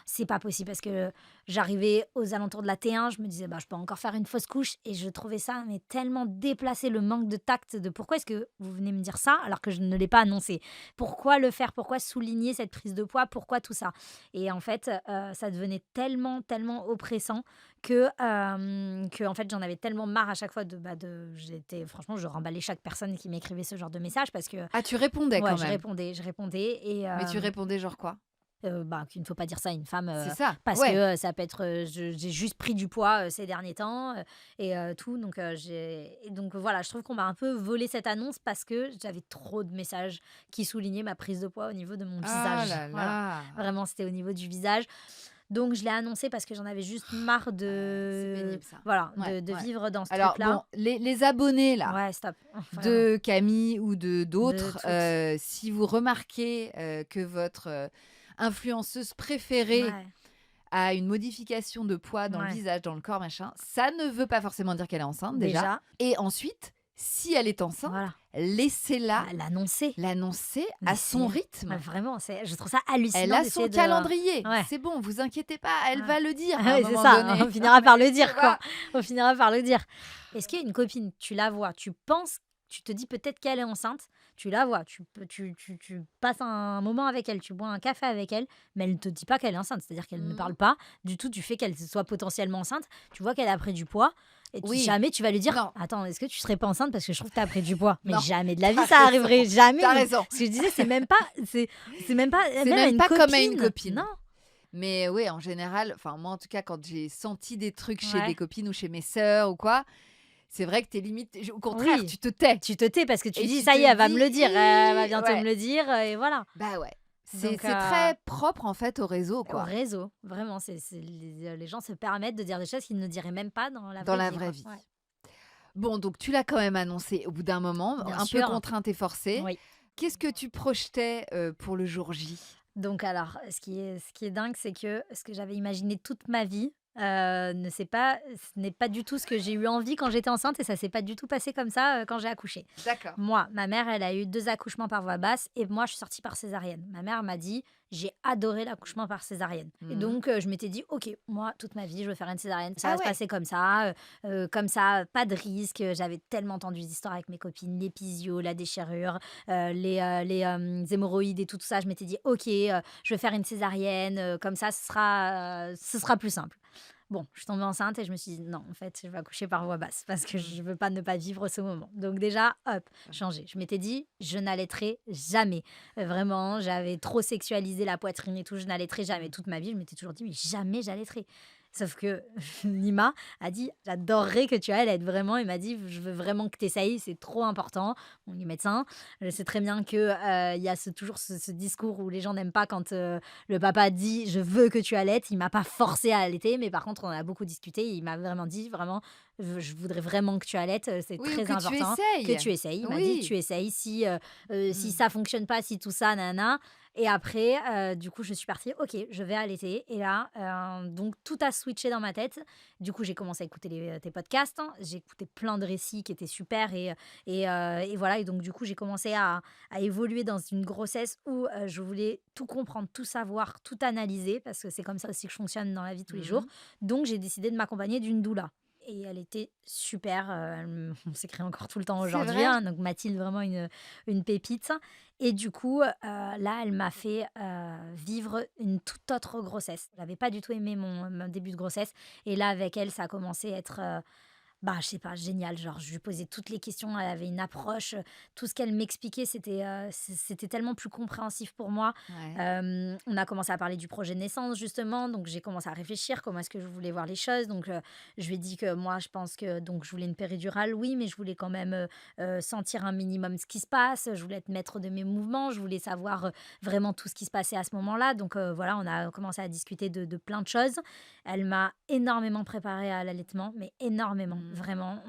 c'est pas possible parce que j'arrivais aux alentours de la T1, je me disais, bah, je peux encore faire une fausse couche et je trouvais ça mais tellement déplacé, le manque de tact de pourquoi est-ce que vous venez me dire ça alors que je ne l'ai pas annoncé? Pourquoi le faire? Pourquoi souligner cette prise de poids? Pourquoi tout ça? Et en fait, ça devenait tellement, tellement oppressant que en fait, j'en avais tellement marre à chaque fois j'étais franchement, je remballais chaque personne qui m'écrivait ce genre de message parce que Ah, tu répondais ouais, quand même. je répondais et Mais tu répondais genre quoi? bah, qu'il ne faut pas dire ça à une femme, C'est ça, parce ouais. que, ça peut être, j'ai juste pris du poids, ces derniers temps, tout donc voilà, je trouve qu'on m'a un peu volé cette annonce parce que j'avais trop de messages qui soulignaient ma prise de poids au niveau de mon Ah visage. là Voilà, là! vraiment, c'était au niveau du visage. Donc je l'ai annoncé parce que j'en avais juste marre C'est pénible ça. voilà, Ouais, de ouais. vivre dans ce Alors truc-là. bon, les abonnés là, Ouais, stop, vraiment, de Camille ou de de d'autres, toutes. si vous remarquez, que votre, influenceuse préférée Ouais, a une modification de poids dans le ouais, visage, dans le corps, machin, ça ne veut pas forcément dire qu'elle est enceinte déjà. déjà, Et ensuite, si elle est enceinte, voilà, laissez-la l'annoncer. l'annoncer Mais à son c'est rythme. vraiment, je trouve ça Elle hallucinant a d'essayer son de calendrier. ouais, C'est bon, vous inquiétez pas, elle ouais. va le dire à Ah un oui, c'est moment ça, donné. on finira par le Tu dire, vois? quoi. On finira par le dire. Est-ce qu'il y a une copine, tu la vois, tu te dis peut-être qu'elle est enceinte, tu la vois, tu passes un moment avec elle, tu bois un café avec elle, mais elle ne te dit pas qu'elle est enceinte. C'est-à-dire qu'elle ne Mmh. parle pas du tout du fait qu'elle soit potentiellement enceinte. Tu vois qu'elle a pris du poids et Oui. jamais tu vas lui dire: Non, «Attends, est-ce que tu serais pas enceinte parce que je trouve que tu as pris du poids?» Mais non, jamais de la vie tu ça raison, arriverait, jamais. tu raison. Ce que je disais, c'est même pas C'est même à même une pas comme à une copine. copine. Non. Mais oui, en général, enfin moi en tout cas quand j'ai senti des trucs chez des Ouais. copines ou chez mes sœurs ou quoi, c'est vrai que t'es limite au contraire, Oui. tu te tais Tu te tais parce que tu et dis: tu «Ça y est, te elle va me dis: le dire, elle va «Hi!» bientôt me Ouais, le dire», et voilà. bah ouais. C'est Donc c'est très propre en fait au réseau au quoi, réseau, vraiment, c'est les gens se permettent de dire des choses qu'ils ne diraient même pas dans la dans vraie la vie, vraie quoi. vie. Ouais. Bon donc tu l'as quand même annoncé au bout d'un moment, Bien un peu sûr, contrainte et forcée. oui. Qu'est-ce que tu projetais, pour le jour J? Donc alors, ce qui est dingue, c'est que ce que j'avais imaginé toute ma vie, ce n'est pas du tout ce que j'ai eu envie quand j'étais enceinte et ça s'est pas du tout passé comme ça, quand j'ai accouché. D'accord. Moi, ma mère, elle a eu 2 accouchements par voie basse et moi, je suis sortie par césarienne. Ma mère m'a dit: «J'ai adoré l'accouchement par césarienne» et Mmh. donc je m'étais dit: «OK, moi, toute ma vie, je veux faire une césarienne. Ça Ah va se ouais? passer comme ça, pas de risque». J'avais tellement entendu des histoires avec mes copines, l'épisio, la déchirure, hémorroïdes et tout ça. Je m'étais dit: «OK, je vais faire une césarienne, comme ça, ce sera plus simple». Bon, je suis tombée enceinte et je me suis dit: «Non, en fait, je vais accoucher par voie basse parce que Mmh. je veux pas ne pas vivre ce moment». Donc déjà, hop, changé. Je m'étais dit: «Je n'allaiterai jamais». Vraiment, j'avais trop sexualisé la poitrine et tout, je n'allaiterai jamais. Mmh. Toute ma vie, je m'étais toujours dit: «Mais jamais j'allaiterai». Sauf que Nima a dit: «J'adorerais que tu allaites vraiment». Il m'a dit: «Je veux vraiment que tu essayes, c'est trop important». Bon, il est médecin. Je sais très bien que, il y a toujours ce discours où les gens n'aiment pas quand, le papa dit: «Je veux que tu allaites». Il m'a pas forcé à allaiter, mais par contre, on a beaucoup discuté. Il m'a vraiment dit: «Vraiment, je voudrais vraiment que tu allaites, c'est Oui ou très que tu important que essayes. tu essayes». Il m'a dit: Oui. «Tu essayes, si Mmh. ça fonctionne pas, si tout ça, nin et après, du coup, je suis partie: «OK, je vais allaiter» et là, donc tout a switché dans ma tête. Du coup, j'ai commencé à écouter tes podcasts, hein. J'ai écouté plein de récits qui étaient super et voilà et donc du coup, j'ai commencé à évoluer dans une grossesse où, je voulais tout comprendre, tout savoir, tout analyser parce que c'est comme ça aussi que je fonctionne dans la vie de tous les jours. Mmh. Donc j'ai décidé de m'accompagner d'une doula et elle était super, on s'écrit encore tout le temps C'est aujourd'hui, vrai? hein, donc Mathilde, vraiment une pépite et du coup, là, elle m'a fait, vivre une toute autre grossesse. J'avais pas du tout aimé mon début de grossesse et là, avec elle, ça a commencé à être, bah, je sais pas, génial. Genre, je lui posais toutes les questions, elle avait une approche, tout ce qu'elle m'expliquait, c'était tellement plus compréhensif pour moi. Ouais. On a commencé à parler du projet de naissance, justement, donc j'ai commencé à réfléchir, comment est-ce que je voulais voir les choses. Donc, je lui ai dit que moi, je pense que donc je voulais une péridurale, oui, mais je voulais quand même sentir un minimum ce qui se passe. Je voulais être maître de mes mouvements, je voulais savoir vraiment tout ce qui se passait à ce moment-là. Donc, voilà, on a commencé à discuter de plein de choses. Elle m'a énormément préparée à l'allaitement, mais énormément, Mmh. vraiment.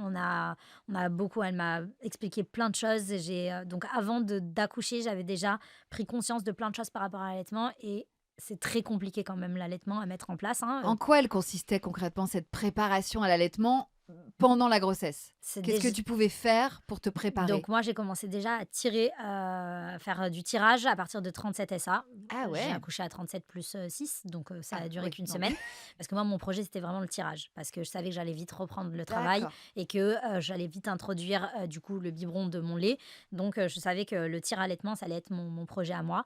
Elle m'a expliqué plein de choses. Donc avant d'accoucher, j'avais déjà pris conscience de plein de choses par rapport à l'allaitement et c'est très compliqué quand même l'allaitement à mettre en place, hein. En quoi elle consistait concrètement cette préparation à l'allaitement? pendant la grossesse? C'est Qu'est-ce que déj tu pouvais faire pour te préparer? Donc moi, j'ai commencé déjà à tirer, faire, du tirage à partir de 37 SA. Ah J'ai ouais! accouché à 37 plus, 6, donc ça Ah a duré oui, qu'une non mais semaine. Parce que moi, mon projet, c'était vraiment le tirage. Parce que je savais que j'allais vite reprendre le travail d'accord. et que, j'allais vite introduire, du coup, le biberon de mon lait. Donc je savais que le tir-allaitement, ça allait être mon projet à moi.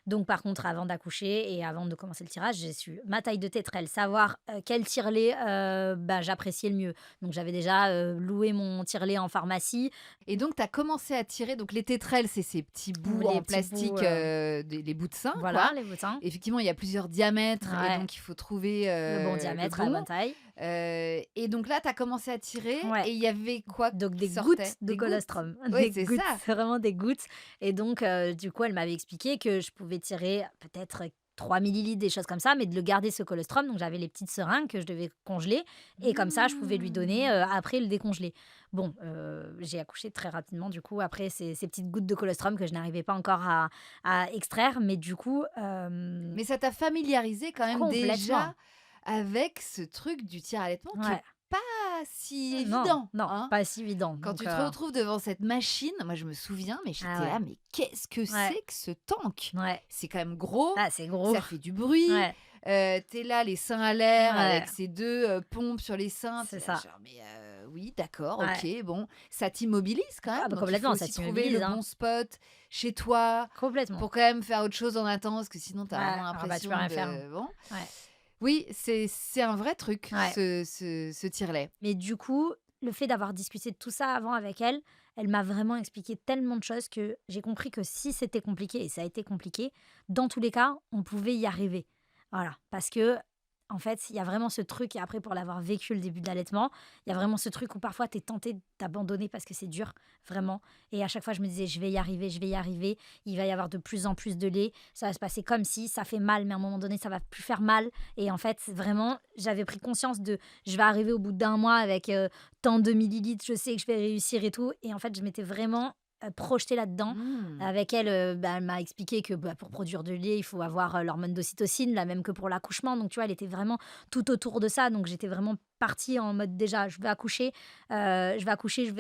Donc par contre, avant d'accoucher et avant de commencer le tirage, j'ai su ma taille de tétrelle, savoir, quel tire-lait, j'appréciais le mieux. Donc j'avais déjà, loué mon tire-lait en pharmacie. Et donc tu as commencé à tirer, donc les tétrelles, c'est ces petits bouts Les en petits bouts, plastique, des les bouts de sein, voilà, quoi. les boutons. Effectivement, il y a plusieurs diamètres et Ouais, donc il faut trouver, le bon le diamètre à la bon. bonne taille. Et donc là, tu as commencé à tirer Ouais, et il y avait quoi donc qui des sortait? gouttes de Des gouttes? colostrum, Oui, des c'est gouttes, ça. c'est vraiment des gouttes et donc du coup, elle m'avait expliqué que je pouvais tirer peut-être 3 millilitres, des choses comme ça, mais de le garder ce colostrum. Donc j'avais les petites seringues que je devais congeler et comme ça, je pouvais lui donner, Mmh. après le décongeler. Bon, j'ai accouché très rapidement du coup après ces petites gouttes de colostrum que je n'arrivais pas encore à extraire, mais du coup, Mais ça t'a familiarisé quand même complètement. déjà avec ce truc du tir-allaitement qui est Ouais. pas si Non, évident, non, hein? pas si évident Quand donc tu te retrouves devant cette machine, moi je me souviens, mais ah j'étais ouais, là: «Mais qu'est-ce que ouais, c'est que ce tank?» ouais. C'est quand même gros, Ah, c'est gros. ça fait du bruit, Ouais, tu là les seins à l'air ouais, avec ces 2 pompes sur les seins, tu c'est là ça. genre: «Mais oui d'accord, Ouais. OK, bon». Ça t'immobilise quand Ah même, bah, donc il faut complètement, ça aussi trouver le t'immobilise, hein. bon spot chez toi Complètement. pour quand même faire autre chose en attendant, parce que sinon tu as Ouais, vraiment ah bah, tu peux l'impression rien faire, hein. de bon. Ouais, Oui, c'est un vrai truc ouais. ce tire-lait. Mais du coup, le fait d'avoir discuté de tout ça avant avec elle, elle m'a vraiment expliqué tellement de choses que j'ai compris que si c'était compliqué et ça a été compliqué, dans tous les cas, on pouvait y arriver. Voilà, parce que en fait, il y a vraiment ce truc et après pour l'avoir vécu le début de l'allaitement, il y a vraiment ce truc où parfois tu es tenté d'abandonner parce que c'est dur, vraiment et à chaque fois je me disais: je vais y arriver, il va y avoir de plus en plus de lait, ça va se passer comme si, ça fait mal mais à un moment donné ça va plus faire mal et en fait, vraiment, j'avais pris conscience de je vais arriver au bout d'un mois avec, tant de millilitres, je sais que je vais réussir et tout et en fait, je m'étais vraiment, projetée là-dedans. Mmh. Avec elle, elle m'a expliqué que, pour produire du lait, il faut avoir, l'hormone d'ocytocine, la même que pour l'accouchement. Donc tu vois, elle était vraiment tout autour de ça. Donc j'étais vraiment partie en mode déjà: je vais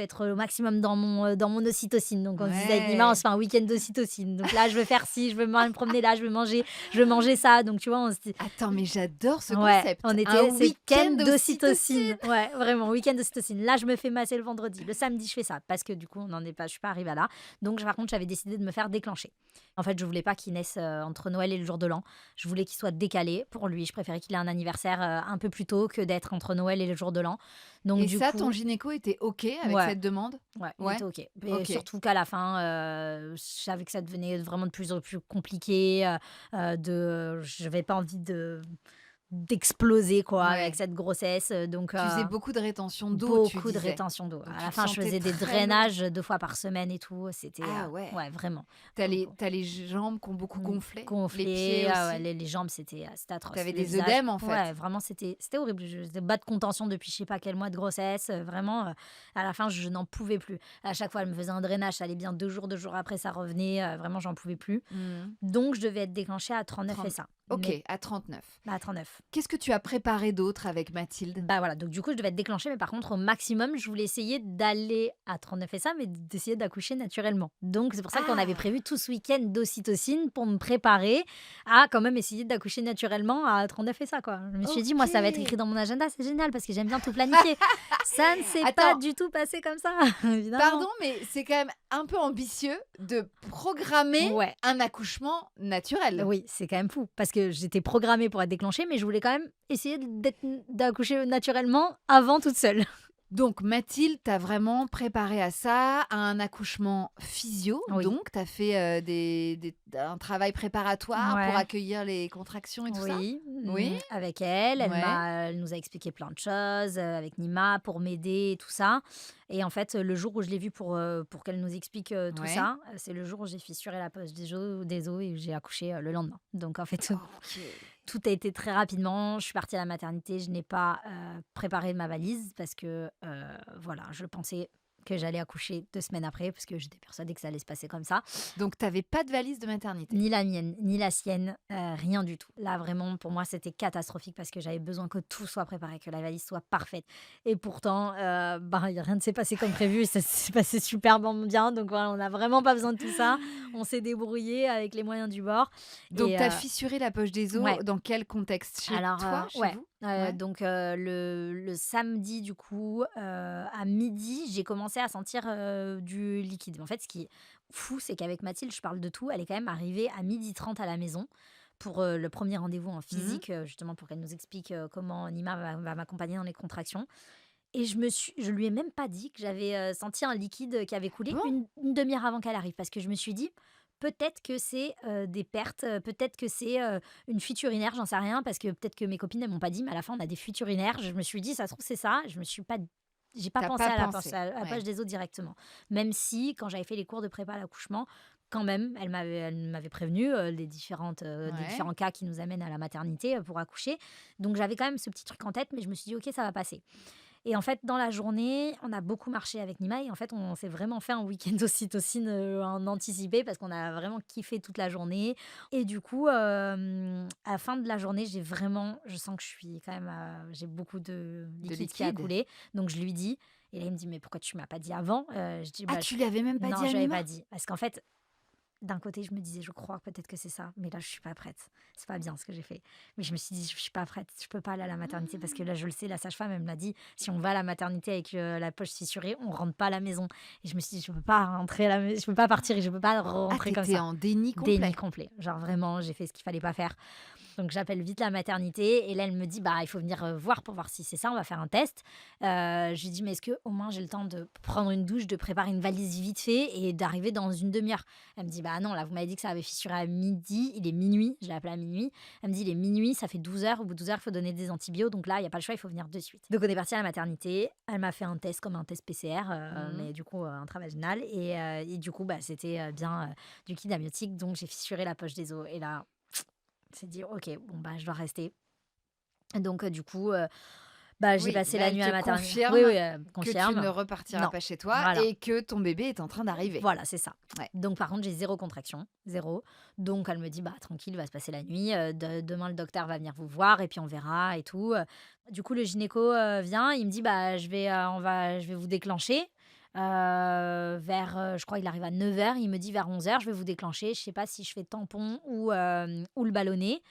être au maximum dans mon ocytocine. Donc on se disait avec Nima: «On se Ouais. fait un week-end d'ocytocine. Donc là, je veux faire ci, je veux me promener là, je veux manger ça». Donc tu vois, on se dit Attends, mais j'adore ce ouais, concept. on Un était c'est week-end week-end d'ocytocine. d'ocytocine. Ouais, vraiment, week-end d'ocytocine. Là, je me fais masser le vendredi. Le samedi, je fais ça parce que du coup, on n'en est pas je suis pas arrivée à là. Donc par contre, j'avais décidé de me faire déclencher. En fait, je voulais pas qu'il naisse, entre Noël et le jour de l'an. Je voulais qu'il soit décalé pour lui. Je préférais qu'il ait un anniversaire, un peu plus tôt que d'être entre Noël et le jour de l'an. Donc Et du ça, ton coup gynéco était OK avec ouais. cette demande? Ouais, il Ouais? était OK. Et OK. surtout qu'à la fin, je savais que ça devenait vraiment de plus en plus compliqué, j'avais pas envie d'exploser quoi avec Ouais. cette grossesse, donc Tu faisais beaucoup de rétention d'eau, tu beaucoup de disais? rétention d'eau. Donc À tu la te fin, je sentais faisais des très lourde. drainages 2 fois par semaine et tout, c'était, Ah ouais. ouais, vraiment. Tu as les jambes qui ont beaucoup gonflé? Les Gonflé, pieds ah ouais, aussi? les jambes, c'était Tu atroce. avais Le des visage œdèmes, en ouais, fait? vraiment, c'était horrible. Je faisais bas de contention depuis je sais pas quel mois de grossesse, vraiment, à la fin, je n'en pouvais plus. À chaque fois, elle me faisait un drainage, ça allait bien 2 jours après, ça revenait, vraiment, j'en pouvais plus. Mmh. Donc je devais être déclenchée à 39 30 SA, OK, mais à 39. à 39. Qu'est-ce que tu as préparé d'autre avec Mathilde? Bah, voilà, donc du coup, je devais être déclenchée, mais par contre, au maximum, je voulais essayer d'aller à 39 SA, mais d'essayer d'accoucher naturellement. Donc, c'est pour ça qu'on avait Ah! prévu tout ce week-end d'ocytocine pour me préparer à quand même essayer d'accoucher naturellement à 39 SA, quoi. Je me suis dit, moi, ça va être écrit OK. dans mon agenda, c'est génial parce que j'aime bien tout planifier. Ça ne s'est pas Attends, du tout passé comme ça, évidemment. pardon, mais c'est quand même un peu ambitieux de programmer Ouais. un accouchement naturel. Oui, c'est quand même fou parce que j'étais programmée pour être déclenchée, mais je voulais quand même essayer d'accoucher naturellement avant toute seule. Donc Mathilde t'a vraiment préparé à ça, à un accouchement physio, Oui. donc tu as fait, un travail préparatoire pour Ouais. accueillir les contractions et tout ça? Oui, Oui? avec elle, Ouais. elle nous a expliqué plein de choses, avec Nima pour m'aider et tout ça et en fait, le jour où je l'ai vue pour qu'elle nous explique, tout Ouais. ça, c'est le jour où j'ai fissuré la poche des os et où j'ai accouché, le lendemain. Donc en fait, OK. tout a été très rapidement. Je suis partie à la maternité, je n'ai pas, préparé ma valise parce que, voilà, je pensais que j'allais accoucher 2 semaines après, parce que j'étais persuadée que ça allait se passer comme ça. Donc, tu avais pas de valise de maternité. Ni la mienne, ni la sienne, rien du tout. Là, vraiment, pour moi, c'était catastrophique parce que j'avais besoin que tout soit préparé, que la valise soit parfaite. Et pourtant, rien ne s'est passé comme prévu et ça s'est passé superbement bien. Donc voilà, on n'a vraiment pas besoin de tout ça. On s'est débrouillé avec les moyens du bord. Donc, Et tu as fissuré la poche des os ouais. dans quel contexte? Chez Alors, toi? Chez ouais. vous? Ouais. Donc, le samedi, du coup, à midi, j'ai commencé à sentir du liquide. En fait, ce qui est fou, c'est qu'avec Mathilde, je parle de tout. Elle est quand même arrivée à 12h30 à la maison pour le premier rendez-vous en Mhm. physique, justement pour qu'elle nous explique comment Nima va m'accompagner dans les contractions. Et je lui ai même pas dit que j'avais senti un liquide qui avait coulé Bon, une demi-heure avant qu'elle arrive. Parce que je me suis dit, peut-être que c'est des pertes, peut-être que c'est une fuite urinaire, j'en sais rien. Parce que peut-être que mes copines, elles m'ont pas dit, mais à la fin, on a des fuites urinaires. Je me suis dit, ça se trouve, c'est ça. Je me suis pas. J'ai pas t'as pensé pas à pensé. à la poche Ouais. des os directement. Même si, quand j'avais fait les cours de prépa à l'accouchement, quand même, elle m'avait prévenu des Ouais. différents cas qui nous amènent à la maternité pour accoucher. Donc j'avais quand même ce petit truc en tête, mais je me suis dit, ok, ça va passer. Et en fait, dans la journée, on a beaucoup marché avec Nima et en fait, on s'est vraiment fait un week-end ocytocine en anticipé parce qu'on a vraiment kiffé toute la journée. Et du coup, à la fin de la journée, je sens que je suis quand même, j'ai beaucoup de De liquide qui a liquide. coulé. Donc je lui dis, et là il me dit, mais pourquoi tu m'as pas dit avant? Je dis, Ah, bah, tu lui avais même pas non, dit à je n'avais Nima? pas dit. Parce qu'en fait, d'un côté, je me disais, je crois peut-être que c'est ça, mais là, je suis pas prête. C'est pas bien ce que j'ai fait. Mais je me suis dit, je suis pas prête. Je peux pas aller à la maternité parce que là, je le sais, la sage-femme, elle me l'a dit. Si on va à la maternité avec la poche fissurée, on rentre pas à la maison. Et je me suis dit, je peux pas rentrer à la maison, je peux pas partir et je peux pas Ah, rentrer comme t'étais ça. en déni Déni complet. complet. Genre vraiment, j'ai fait ce qu'il fallait pas faire. Donc j'appelle vite la maternité et là elle me dit bah il faut venir voir pour voir si c'est ça, on va faire un test. Je lui dis mais est-ce que au moins j'ai le temps de prendre une douche, de préparer une valise vite fait et d'arriver dans une demi-heure. Elle me dit bah non là vous m'avez dit que ça avait fissuré à midi, il est minuit, j'ai appelé à minuit. Elle me dit il est minuit, ça fait 12 heures, au bout de 12 heures il faut donner des antibiotiques donc là il y a pas le choix, il faut venir de suite. Donc on est parti à la maternité, elle m'a fait un test comme un test PCR Mhm. mais du coup intravaginal et du coup bah c'était bien du liquide amniotique donc j'ai fissuré la poche des os et là s'est dit ok bon bah je dois rester donc du coup bah j'ai Oui, passé là, la elle nuit à la te maternité oui confirme oui que tu ne confirme repartiras non pas chez toi voilà et que ton bébé est en train d'arriver. voilà c'est ça Ouais. donc par contre j'ai zéro contraction zéro donc elle me dit bah tranquille va se passer la nuit demain le docteur va venir vous voir et puis on verra et tout du coup le gynéco vient il me dit bah je vais vous déclencher vers je crois il arrive à 9h il me dit vers 11h je vais vous déclencher je sais pas si je fais tampon ou le ballonnet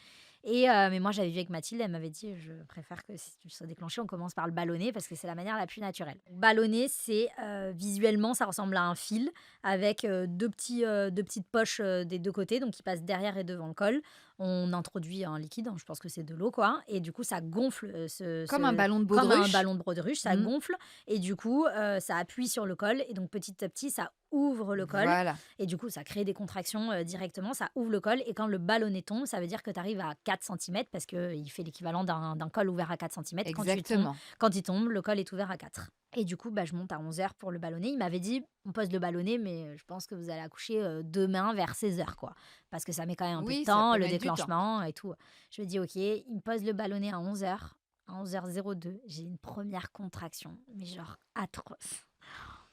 mais moi, j'avais vu avec Mathilde, elle m'avait dit je préfère que si tu sois déclenché, on commence par le ballonnet parce que c'est la manière la plus naturelle. Ballonnet, c'est visuellement, ça ressemble à un fil avec deux petites poches des deux côtés, donc qui passent derrière et devant le col. On introduit un liquide, hein, je pense que c'est de l'eau, quoi. Et du coup, ça gonfle Comme un ballon de comme un baudruche. ballon de baudruche, ça Mhm. gonfle. Et du coup, ça appuie sur le col. Et donc, petit à petit, ça ouvre le col. Voilà, Et du coup, ça crée des contractions directement, ça ouvre le col. Et quand le ballonnet tombe, ça veut dire que tu arrives à 4 centimètres parce qu'il fait l'équivalent d'un col ouvert à 4 centimètres. exactement. Quand il tombe, le col est ouvert à 4. Et du coup, bah, je monte à 11h pour le ballonnet. Il m'avait dit, on pose le ballonnet, mais je pense que vous allez accoucher demain vers 16h, quoi. Parce que ça met quand même un peu de Oui, ça temps, peut le mettre du temps. déclenchement et tout. Je lui dis, ok, il me pose le ballonnet à 11h. À 11h02, j'ai une première contraction, mais genre atroce.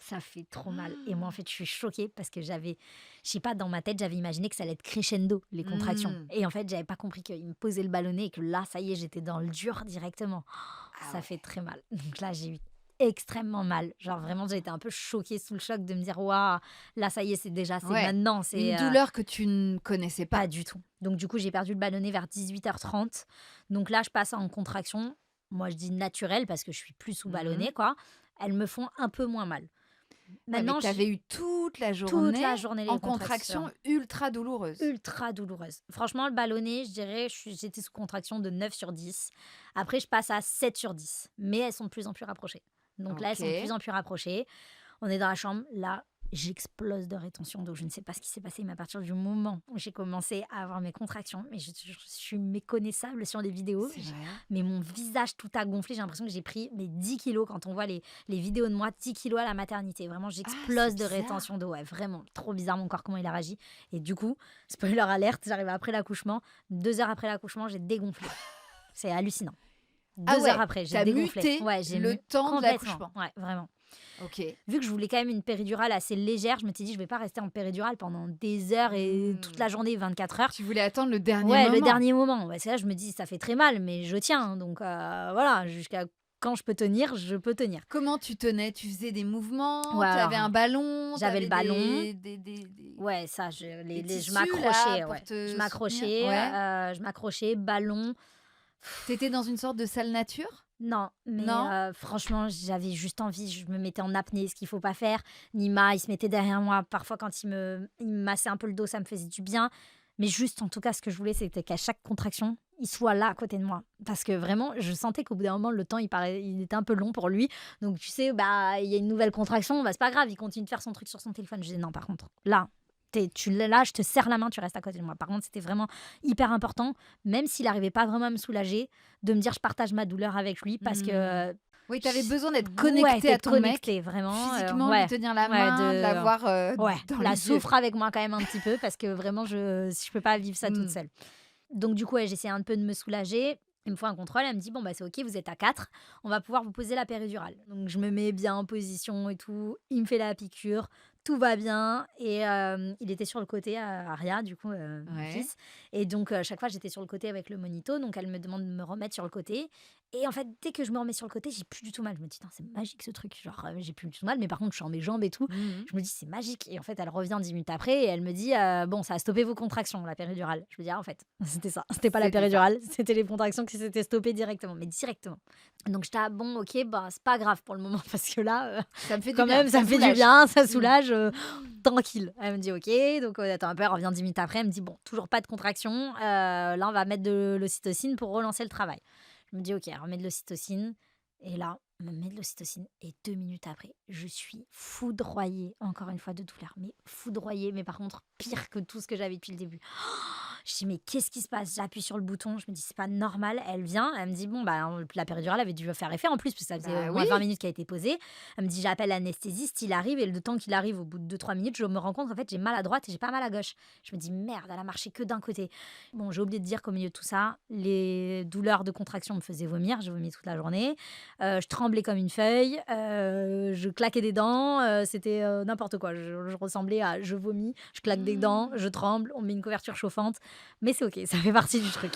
Ça fait trop mal. Et moi, en fait, je suis choquée parce que je sais pas, dans ma tête, j'avais imaginé que ça allait être crescendo, les contractions. Hmm. Et en fait, j'avais pas compris qu'il me posait le ballonnet et que là, ça y est, j'étais dans le dur directement. Ah Ça ouais. fait très mal. Donc là, j'ai eu extrêmement mal. Genre vraiment, j'ai été un peu choquée sous le choc de me dire, waouh, là, ça y est, c'est Ouais. maintenant. Une douleur que tu ne connaissais pas. Pas du tout. Donc du coup, j'ai perdu le ballonnet vers 18h30. Donc là, je passe en contraction. Moi, je dis naturelle parce que je suis plus sous Mhm. ballonnet, quoi. Elles me font un peu moins mal. Ouais, mais Maintenant, tu avais eu toute la toute journée la journée en les contraction contractions. ultra douloureuse. Ultra douloureuse. Franchement, le ballonnet, je dirais, j'étais sous contraction de 9 sur 10. Après, je passe à 7 sur 10. Mais elles sont de plus en plus rapprochées. Donc là, elles sont de plus Ok. en plus rapprochées. On est dans la chambre. Là, j'explose de rétention d'eau. Je ne sais pas ce qui s'est passé, mais à partir du moment où j'ai commencé à avoir mes contractions, mais je suis méconnaissable sur les vidéos. C'est vrai. Mais mon visage tout a gonflé. J'ai l'impression que j'ai pris mes 10 kilos quand on voit les vidéos de moi, 10 kilos à la maternité. Vraiment, Ah, c'est j'explose de bizarre. rétention d'eau. Ouais, vraiment, trop bizarre mon corps, comment il a réagi. Et du coup, spoiler alerte, j'arrive après l'accouchement. 2 heures après l'accouchement, j'ai dégonflé. C'est hallucinant. Ah 2 heures ouais, après, j'ai t'as dégonflé. muté Ouais, j'ai le temps de complètement. l'accouchement. Ouais, vraiment. OK. Vu que je voulais quand même une péridurale assez légère, je m'étais dit: «Je vais pas rester en péridurale pendant des heures et toute la Mmh. journée, 24 heures». Tu voulais attendre le dernier Ouais, le moment. dernier moment. Parce que là, je me dis: «Ça fait très mal, mais je tiens, hein, donc voilà, jusqu'à quand je peux tenir, je peux tenir». Comment tu tenais? Tu faisais des mouvements? Ouais, Tu avais alors, un ballon? Tu j'avais le avais ballon. des Ouais, ça, des je tissus là m'accrochais, pour ouais. Je te soutenir? m'accrochais, Ouais. ballon. Tu dans une sorte de salle nature? Non, mais Non? franchement, j'avais juste envie, je me mettais en apnée, ce qu'il faut pas faire. Nima, il se mettait derrière moi. Parfois, quand il me massait un peu le dos, ça me faisait du bien. Mais juste, en tout cas, ce que je voulais, c'était qu'à chaque contraction, il soit là à côté de moi. Parce que vraiment, je sentais qu'au bout d'un moment, le temps, il était un peu long pour lui. Donc, tu sais, bah, il y a une nouvelle contraction, bah, c'est pas grave, il continue de faire son truc sur son téléphone. Je disais non, par contre, là, tu l'es là, je te serre la main, tu restes à côté de moi. Par contre, c'était vraiment hyper important, même s'il n'arrivait pas vraiment à me soulager, de me dire je partage ma douleur avec lui parce que Mmh. Oui, tu avais besoin d'être ouais, connectée à d'être ton mec, connecté vraiment, physiquement lui ouais, tenir la ouais, main, de l'avoir, ouais, dans la les yeux. souffre avec moi quand même un petit peu parce que vraiment je peux pas vivre ça toute Mmh. seule. Donc du coup, ouais, j'essayais un peu de me soulager. Il me faut un contrôle, elle me dit: «Bon, bah, c'est OK, vous êtes à 4, on va pouvoir vous poser la péridurale». Donc je me mets bien en position et tout, il me fait la piqûre, tout va bien et il était sur le côté, Aria, du coup, mon Ouais. fils et donc chaque fois, j'étais sur le côté avec le monito, donc elle me demande de me remettre sur le côté et en fait, dès que je me remets sur le côté, j'ai plus du tout mal. Je me dis: «Putain, c'est magique ce truc», genre, j'ai plus du tout mal, mais par contre, je sens mes jambes et tout. Mmh mh. Je me dis: «C'est magique» et en fait, elle revient 10 minutes après et elle me dit: «Bon, ça a stoppé vos contractions, la péridurale». Je me dis: «Ah, en fait, c'était ça, c'était pas la C'était ça. péridurale, c'était les contractions qui s'étaient stoppées directement», mais directement. Donc j'étais: «Ah bon, OK, bah, c'est pas grave pour le moment parce que là, Ça me fait du quand bien, même, ça ça me fait du soulage. bien, ça Mmh. soulage, tranquille». Elle me dit: «OK», donc attends un peu, elle revient 10 minutes après, elle me dit: «Bon, toujours pas de contraction, là, on va mettre de l'ocytocine pour relancer le travail». Je me dis: «OK», elle remet de l'ocytocine et là, on me met de l'ocytocine et 2 minutes après, je suis foudroyée, encore une fois, de douleur, mais foudroyée, mais par contre, pire que tout ce que j'avais depuis le début. Je dis: «Mais qu'est-ce qui se passe?» J'appuie sur le bouton, je me dis: «C'est pas normal». Elle vient, elle me dit: «Bon, bah, la péridurale avait dû faire effet en plus, parce que ça faisait Bah au moins oui, 20 minutes qu'elle a été posée». Elle me dit: «J'appelle l'anesthésiste, il arrive» et le temps qu'il arrive, au bout de 2 3 minutes, je me rends compte qu'en fait, j'ai mal à droite et j'ai pas mal à gauche. Je me dis: «Merde, elle a marché que d'un côté». Bon, j'ai oublié de dire qu'au milieu de tout ça, les douleurs de contraction me faisaient vomir, j'ai vomi toute la journée. Je tremblais comme une feuille, je claquais des dents, c'était, n'importe quoi. Je ressemblais à je vomis, je claque des dents, je tremble, on me met une couverture chauffante, mais c'est OK, ça fait partie du truc.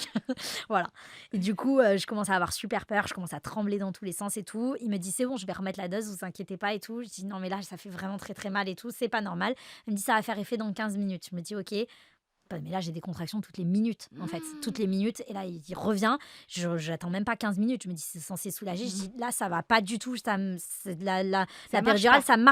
Voilà et du coup, je commence à avoir super peur, je commence à trembler dans tous les sens et tout. Il me dit: «C'est bon, je vais remettre la dose, vous inquiétez pas et tout». Je dis: «Non mais là, ça fait vraiment très, très mal et tout, c'est pas normal». Il me dit: «Ça va faire effet dans 15 minutes». Je me dis: «OK». Bah, mais là, j'ai des contractions toutes les minutes, en fait, toutes les minutes et là, il revient, j'attends même pas 15 minutes, je me dis: «C'est censé soulager». Je Mmh. dis: «Là, ça va pas du tout, ça me c'est Ça la marche péridurale, pas. ça me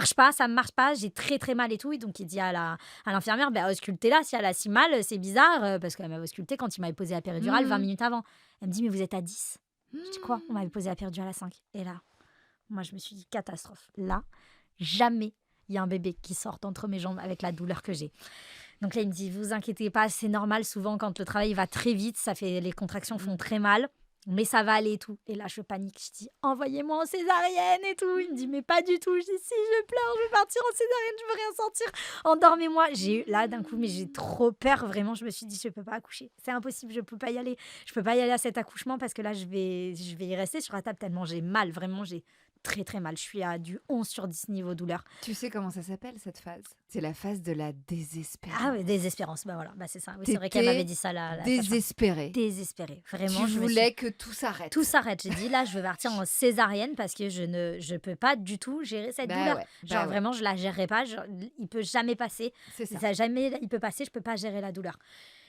marche pas, j'ai très, très mal et tout» et donc il dit à l'infirmière: «Bah, auscultez-la, si elle a si mal, c'est bizarre», parce qu'elle m'avait auscultée quand il m'avait posé la péridurale 20 Mmh. minutes avant. Elle me dit: «Mais vous êtes à 10». Je dis: «Quoi?» On Mmh. m'avait posé la péridurale à 5 et là, moi, je me suis dit: «Catastrophe, là, jamais il y a un bébé qui sort d'entre mes jambes avec la douleur que j'ai». Donc là, il me dit: «Vous inquiétez pas, c'est normal souvent quand le travail va très vite, les contractions font Mmh. très mal, mais ça va aller et tout». Et là, je panique, je dis: «Envoyez-moi en césarienne et tout». Il me dit: «Mais pas du tout». Je dis: «Si, je pleure, je veux partir en césarienne, je veux rien sentir, endormez-moi». J'ai eu là, d'un coup, mais j'ai trop peur, vraiment, je me suis dit: «Je peux pas accoucher, c'est impossible, je peux pas y aller. Je peux pas y aller à cet accouchement parce que là, je vais y rester sur la table tellement j'ai mal, vraiment, j'ai très, très mal». Je suis à du 11 sur 10 niveau douleur. Tu sais comment ça s'appelle cette phase? C'est la phase de la Ah ouais, désespérance. désespérance, bah, voilà, bah, c'est ça. Oui, Tu c'est vrai qu'elle m'avait étais dit ça la sage-femme. désespérée. Désespérée, Tu vraiment, je me suis voulais que tout tout s'arrête. s'arrête. J'ai dit: «Là, je veux partir en césarienne parce que je peux pas du tout gérer cette Bah douleur». ouais, Genre bah ouais, vraiment, je la gérerai pas, il peut jamais passer. c'est ça. Ça jamais il peut passer, je peux pas gérer la douleur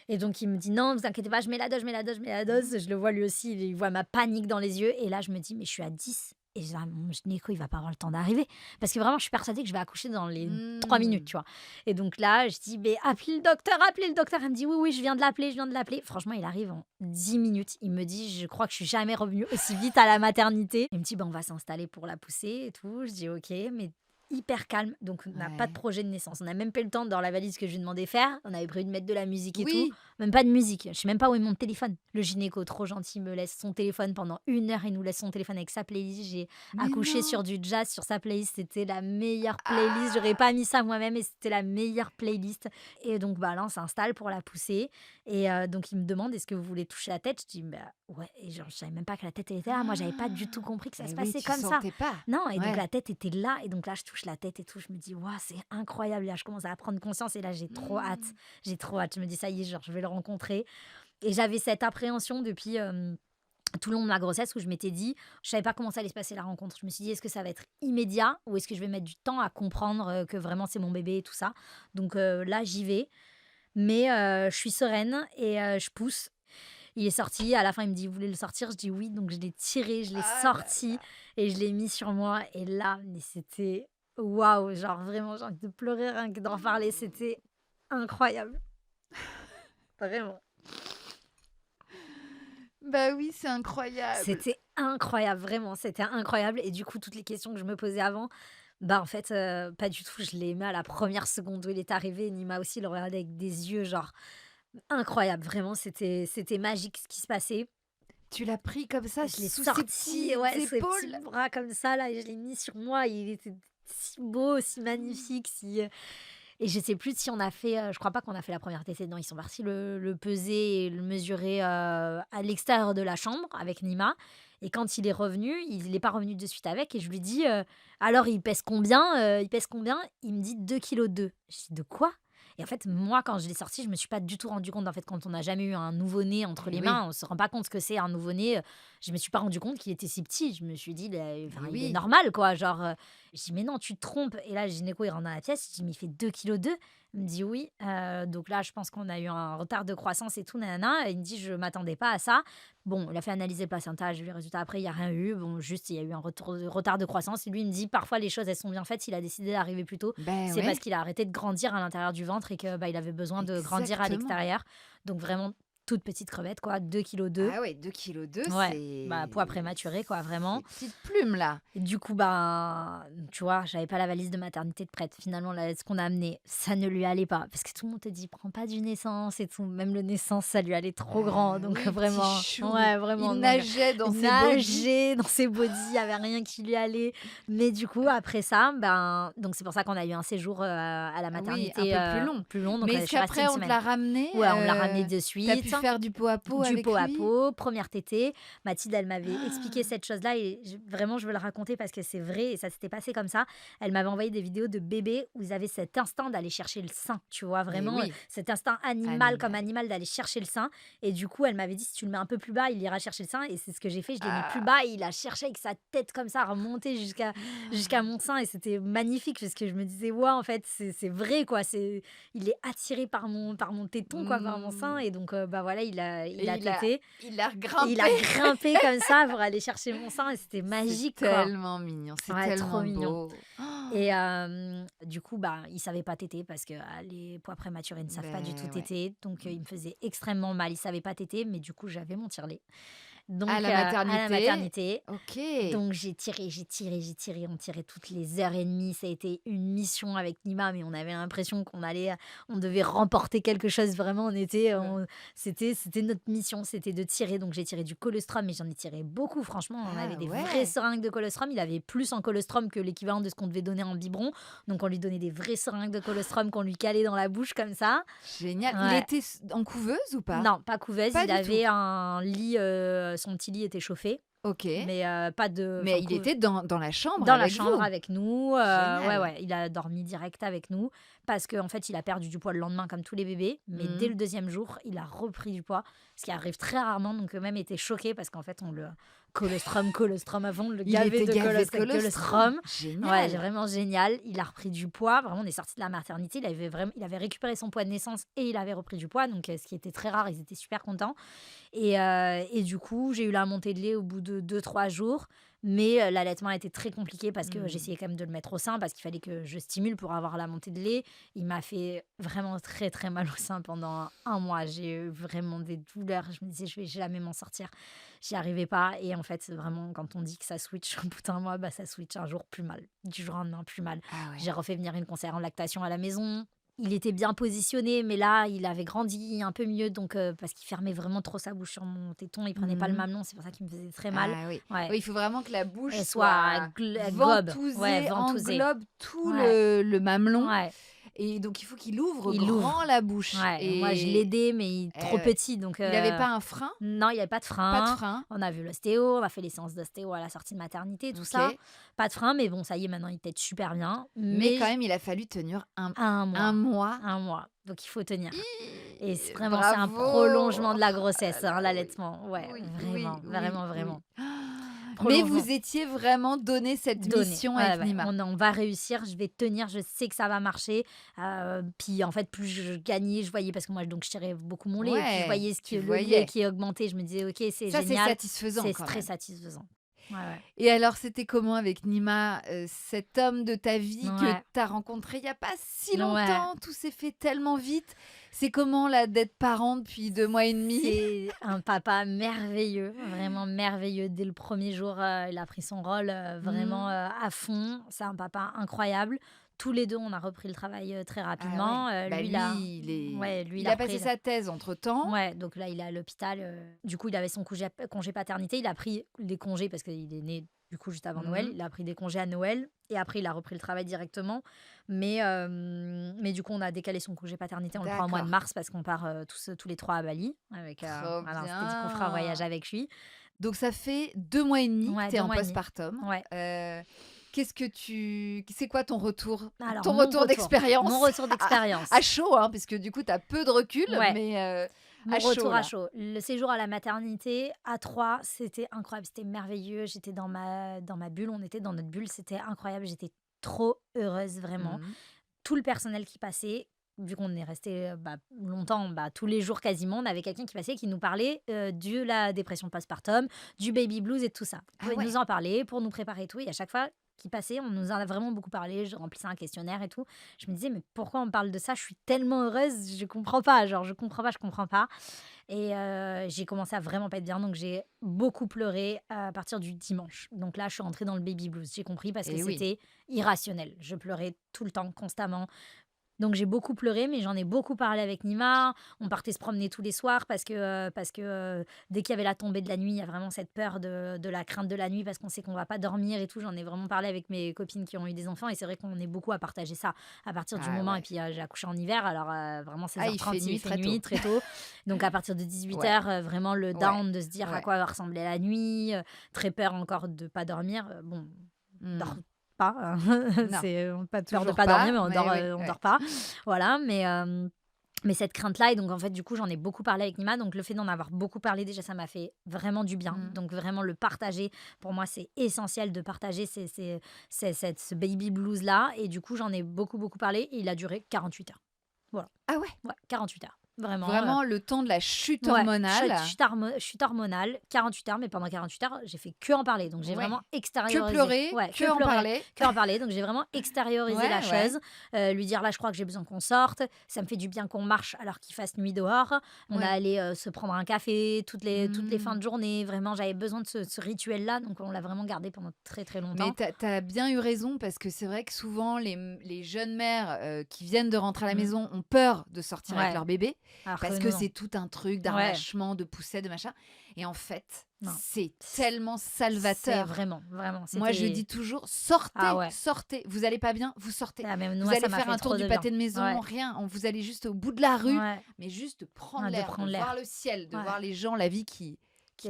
et donc il me dit: «Non, vous inquiétez pas, je mets la dose, je mets la dose, je mets la dose». Je le vois lui aussi, il voit ma panique dans les yeux et là, je me dis: «Mais je suis à 10 et là, mon gynéco, il va pas avoir le temps d'arriver». Parce que vraiment, je suis persuadée que je vais accoucher dans les 3 minutes, Mmh. tu vois? Et donc là, je dis: «Mais appelez le docteur, appelez le docteur». Elle me dit: «Oui, oui, je viens de l'appeler, je viens de l'appeler». Franchement, il arrive en 10 minutes. Il me dit: «Je crois que je suis jamais revenue aussi vite à la maternité». Il me dit: «Bah, on va s'installer pour la pousser et tout». Je dis: «OK», mais hyper calme. Donc, on n'a pas de Ouais. projet de naissance. On n'a même pas eu le temps dans la valise que je lui demandais faire. On avait prévu de mettre de la musique et tout. Oui. Même pas de musique. Je sais même pas où est mon téléphone. Le gynéco, trop gentil, me laisse son téléphone pendant 1 heure. Il nous laisse son téléphone avec sa playlist. J'ai Mais accouché non! sur du jazz sur sa playlist. C'était la meilleure playlist. J'aurais Ah! pas mis ça moi-même et c'était la meilleure playlist. Et donc, bah, là, on s'installe pour la pousser. Et donc, il me demande est-ce que vous voulez toucher la tête? Je dis bah ouais. Et genre, je savais même pas que la tête elle était là. Moi, j'avais pas du tout compris que ça se Et oui, passait tu comme ça. sentais pas. Non, et donc Ouais. la tête était là, et donc là, je touche la tête et tout, je me dis: «Waouh, c'est incroyable!» Là, je commence à prendre conscience et là, j'ai trop hâte. Mmh. J'ai trop hâte. Je me dis: «Ça y est, genre, je vais le rencontrer» et j'avais cette appréhension depuis, tout le long de ma grossesse où je m'étais dit je savais pas comment ça allait se passer la rencontre. Je me suis dit: «Est-ce que ça va être immédiat ou est-ce que je vais mettre du temps à comprendre, que vraiment c'est mon bébé et tout ça?» Donc là, j'y vais, mais je suis sereine et je pousse. Il est sorti, à la fin, il me dit: «Vous voulez le sortir?» Je dis: «Oui», donc je l'ai tiré, je l'ai Ah là sorti là. et je l'ai mis sur moi et là, mais c'était waouh! Genre vraiment, j'ai envie de pleurer rien que d'en parler, c'était incroyable, vraiment. Bah oui, c'est incroyable. C'était incroyable, vraiment, c'était incroyable et du coup, toutes les questions que je me posais avant, bah, en fait, pas du tout. Je l'ai aimé à la première seconde où il est arrivé. Nima aussi, il le regardait avec des yeux genre incroyables, vraiment, c'était magique ce qui se passait. Tu l'as pris comme ça Je l'ai sous ses sorti, petites ouais, ses petits épaules? bras comme ça là et je l'ai mis sur moi et il était si beau, si magnifique, si, et je sais plus si on a fait, je crois pas qu'on a fait la première tétée. Non, ils sont partis le peser et le mesurer, à l'extérieur de la chambre avec Nima et quand il est revenu, il est pas revenu de suite avec et je lui dis: «Alors il pèse combien, il pèse combien?» Il me dit: 2,2 kg». Je dis: «De quoi?» Et en fait, moi, quand je l'ai sorti, je me suis pas du tout rendu compte. En fait, quand on n'a jamais eu un nouveau-né entre Eh les oui, mains, on se rend pas compte ce que c'est un nouveau-né. Je me suis pas rendu compte qu'il était si petit. Je me suis dit: «Enfin, eh il est oui. normal, quoi». Genre, je dis: «Mais non, tu te trompes». Et là, le gynéco, il rentre dans la pièce. Je dis: «Mais il fait 2,2 kg». Il me dit: «Oui». Donc là, je pense qu'on a eu un retard de croissance et tout, nanana. Et il me dit: «Je m'attendais pas à ça». Bon, il a fait analyser le placenta. J'ai eu les résultats après, il y a rien eu. Bon, juste, il y a eu un retard de croissance. Et lui, il me dit: «Parfois, les choses, elles sont bien faites. S'il a décidé d'arriver plus tôt, Ben c'est parce ouais, qu'il a arrêté de grandir à l'intérieur du ventre et que, bah, il avait besoin de grandir à exactement. l'extérieur». Donc vraiment, toute petite crevette, quoi, 2,2 kg. Ah ouais, 2,2 kg, Ouais, bah, poids prématuré, quoi, c'est vraiment. petite plume là. Et du coup, ben, tu vois, j'avais pas la valise de maternité de prête. Finalement, là, ce qu'on a amené, ça ne lui allait pas. Parce que tout le monde te dit: «Prends pas du naissance et tout». Même le naissance, ça lui allait trop grand. Bah Donc oui, petit vraiment, chou, ouais, vraiment. il Donc, nageait dans il ses bodys. nageait dans ses bodies, il y avait rien qui lui allait. Mais du coup, après ça, ben, donc c'est pour ça qu'on a eu un séjour, à la Ah oui, un maternité, peu plus long. plus long. Donc, Mais je est-ce suis restée qu'après une on te semaine. l'a ramené, Ouais, on me l'a ramené de tu pu suite. faire du pot à pot Du avec pot à lui? pot, première tétée. Mathilde, elle m'avait expliqué Ah, cette chose-là et vraiment, je veux le raconter parce que c'est vrai et ça s'était passé comme ça. Elle m'avait envoyé des vidéos de bébés où ils avaient cet instinct d'aller chercher le sein, tu vois, mais vraiment oui, cet instinct animal comme animal. animal d'aller chercher le sein. Et du coup, elle m'avait dit, si tu le mets un peu plus bas, il ira chercher le sein. Et c'est ce que j'ai fait, je l'ai mis plus Ah. bas et il a cherché avec sa tête comme ça, remonté jusqu'à mon sein. Et c'était magnifique parce que je me disais, ouais, en fait, c'est vrai, quoi. Il est attiré par mon téton, quoi, par mon sein. Mmh. Et donc, bah voilà, il a Et tété. il a Et il grimpé. a grimpé comme ça pour aller chercher mon sein et c'était C'est magique, quoi. tellement mignon, c'est Ouais, trop tellement mignon. beau. Et du coup, bah, il savait pas téter parce que, les poids prématurés ne savent pas du tout Beh, ouais. téter. Donc, Mmh. il me faisait extrêmement mal. Il savait pas téter, mais du coup, j'avais mon tire-lait. À Donc, la à la maternité? maternité. OK. Donc j'ai tiré, j'ai tiré, j'ai tiré, on tirait toutes les heures et demie. Ça a été une mission avec Nima, mais on avait l'impression on devait remporter quelque chose. Vraiment, Ouais. c'était notre mission, c'était de tirer. Donc j'ai tiré du colostrum, mais j'en ai tiré beaucoup. Franchement, on avait Ah des vraies ouais, seringues de colostrum. Il avait plus en colostrum que l'équivalent de ce qu'on devait donner en biberon. Donc on lui donnait des vraies seringues de colostrum qu'on lui calait dans la bouche comme ça. génial. Il Ouais. était en couveuse ou pas? Non, pas couveuse. Pas Il du tout? avait un lit, son petit lit était chauffé, OK. mais pas de, Mais enfin, il était dans la chambre dans la avec chambre vous? avec nous, ouais, Génial. ouais, il a dormi direct avec nous parce qu'en fait, il a perdu du poids le lendemain comme tous les bébés, mais dès Mmh. le deuxième jour, il a repris du poids, ce qui arrive très rarement. Donc eux-mêmes étaient choqués parce qu'en fait, on le colostrum à fond, on le Il gavait était de gavé de colostrum? colostrum. Ouais, j'ai Génial. vraiment génial. Il a repris du poids, vraiment, on est sorti de la maternité, il avait récupéré son poids de naissance et il avait repris du poids, donc ce qui était très rare, ils étaient super contents. Et du coup, j'ai eu la montée de lait au bout de 2-3 jours. Mais l'allaitement a été très compliqué parce que Mmh. j'essayais quand même de le mettre au sein parce qu'il fallait que je stimule pour avoir la montée de lait. Il m'a fait vraiment très, très mal au sein pendant un mois. J'ai eu vraiment des douleurs. Je me disais: «Je vais jamais m'en sortir». J'y arrivais pas et en fait, c'est vraiment quand on dit que ça switch au bout d'un mois, bah, ça switch un jour plus mal, du jour au lendemain plus mal. Ah ouais. J'ai refait venir une conseillère en lactation à la maison. Il était bien positionné, mais là, il avait grandi un peu mieux donc parce qu'il fermait vraiment trop sa bouche sur mon téton, il prenait pas le Mmh. mamelon, c'est pour ça qu'il me faisait très mal. Ah oui. Ouais. Oui, il faut vraiment que la bouche Elle soit soit elle gobe, ouais, ventousée, ventousée. englobe tout Ouais, le mamelon ouais, et donc il faut qu'il ouvre il grand l'ouvre. la bouche Ouais, moi je et l'aidais, mais il trop ouais. petit donc Il avait pas un frein? non, il y avait pas de Pas de frein. frein? On a vu l'ostéo, on a fait les séances d'ostéo à la sortie de maternité, tout ça. OK. Pas de frein, mais bon, ça y est, maintenant il tète super bien. Mais Mais quand même, il a fallu tenir un un mois, mois. un mois, donc il faut tenir. Et c'est vraiment, c'est un Bravo! prolongement de la Ah grossesse, là hein, là, oui. l'allaitement. Ouais, Oui, oui, vraiment, oui, vraiment, oui. vraiment. Mais Prolongement. vous étiez vraiment donné cette Donné. mission Ouais, avec ouais, Nima? on va réussir, je vais tenir, je sais que ça va marcher. Puis en fait, plus je gagnais, je voyais parce que moi donc je tirais beaucoup mon lait et puis je Ouais, voyais ce que tu le lait voyais. qui augmentait, je me disais: «OK, c'est Ça, c'est génial». satisfaisant C'est quand très même. satisfaisant. Ouais, ouais. Et alors, c'était comment avec Nima, cet homme de ta vie que Ouais, tu as rencontré il y a pas si ouais. longtemps? Tout s'est fait tellement vite. C'est comment là d'être parent depuis 2 mois et demi? C'est un papa merveilleux, vraiment merveilleux. Dès le premier jour, il a pris son rôle, vraiment, Mmh. à fond. C'est un papa incroyable. Tous les 2, on a repris le travail, très Ah ouais. rapidement. Bah Lui, il lui, ouais, lui, il il a a passé repris. sa thèse entre-temps. Ouais, donc là, il est à l'hôpital, du coup, il avait son congé paternité. Il a pris les congés parce qu'il est né, du coup, juste avant Noël. Mmh. Il a pris des congés à Noël et après, il a repris le travail directement. Mais du coup, on a décalé son congé paternité. On le prend au mois de D'accord. mars parce qu'on part, tous les 3 à Bali avec, Trop voilà, on s'était dit qu'on ferait un voyage bien. avec lui. Donc ça fait 2 mois et demi que Ouais, tu es 2 en mois et demi. postpartum. Ouais. Qu'est-ce que c'est quoi ton retour? Alors Ton retour mon d'expérience retour à d'expérience. chaud, hein, parce que du coup, tu as peu de recul, Ouais. mais Mon à chaud retour à là. chaud. Le séjour à la maternité à 3, c'était incroyable, c'était merveilleux. J'étais dans ma bulle, on était dans notre bulle, c'était incroyable. J'étais trop heureuse, vraiment. Mmh. Tout le personnel qui passait, vu qu'on est resté longtemps, tous les jours quasiment, on avait quelqu'un qui passait qui nous parlait de la dépression postpartum, du baby blues et tout ça. Vous Ah pouvez nous ouais. en parler pour nous préparer et tout. Et à chaque fois qu'il passait, on nous en a vraiment beaucoup parlé. Je remplissais un questionnaire et tout. Je me disais, mais pourquoi on me parle de ça? Je suis tellement heureuse, je comprends pas. Genre, je comprends pas, je comprends pas. Et j'ai commencé à vraiment pas être bien, donc j'ai beaucoup pleuré à partir du dimanche. Donc là, je suis rentrée dans le baby blues. J'ai compris parce que Et oui. c'était irrationnel. Je pleurais tout le temps, constamment. Donc j'ai beaucoup pleuré, mais j'en ai beaucoup parlé avec Nima. On partait se promener tous les soirs parce que dès qu'il y avait la tombée de la nuit, il y a vraiment cette peur de la crainte de la nuit parce qu'on sait qu'on va pas dormir et tout. J'en ai vraiment parlé avec mes copines qui ont eu des enfants et c'est vrai qu'on est beaucoup à partager ça à partir du Ah moment. Et ouais. puis j'ai accouché en hiver, alors vraiment Ah, il 16h30, fait il nuit fait très tôt. nuit très tôt. Donc à partir de 18 Ouais, heures, vraiment le ouais, down de se dire à ouais. quoi va ressembler la nuit, très peur encore de pas dormir. Bon, on dort Mmh. pas, hein. Non, C'est pas peur de toujours pas dormir, pas, mais mais oui, on ouais. dort pas. Voilà, mais cette crainte-là et donc en fait, du coup, j'en ai beaucoup parlé avec Nima, donc le fait d'en avoir beaucoup parlé, déjà, ça m'a fait vraiment du bien. Mmh. Donc vraiment le partager, pour moi, c'est essentiel de partager ce baby blues-là et du coup, j'en ai beaucoup, beaucoup parlé et il a duré 48 heures. Voilà, Ah ouais, ouais, 48 heures. Vraiment, vraiment le temps de la chute ouais, hormonale? chute hormonale, 48 heures, mais pendant 48 heures, j'ai fait que en parler. Donc j'ai Ouais. vraiment Que extériorisé. pleurer, Ouais, que que en pleurer, parler? que en parler. Donc j'ai vraiment extériorisé la Ouais, ouais. chose. Lui dire là, je crois que j'ai besoin qu'on sorte. Ça me fait du bien qu'on marche alors qu'il fasse nuit dehors. On a Ouais. allé se prendre un café toutes les fins Mmh. de journée. Vraiment, j'avais besoin de ce rituel-là. Donc on l'a vraiment gardé pendant très très Mais longtemps. tu as bien eu raison parce que c'est vrai que souvent les jeunes mères, qui viennent de rentrer à la Mhm. maison ont peur de sortir avec Ouais, leur bébé alors que parce que non, non. c'est tout un truc Ouais, d'arrachement, de poussette, de machin et en fait, non. c'est C'est tellement c'est salvateur. vraiment, vraiment. Moi, je C'était. dis toujours: Ah «Sortez, ouais. sortez, vous allez pas bien, vous sortez. Ah, même Vous moi, ça allez m'a faire fait un tour trop du de bien. pâté de maison, Ouais, rien, vous allez juste au bout de la rue, ouais. mais juste de prendre Ouais, de l'air, de prendre voir l'air. le ciel, de Ouais, voir les gens, la vie qui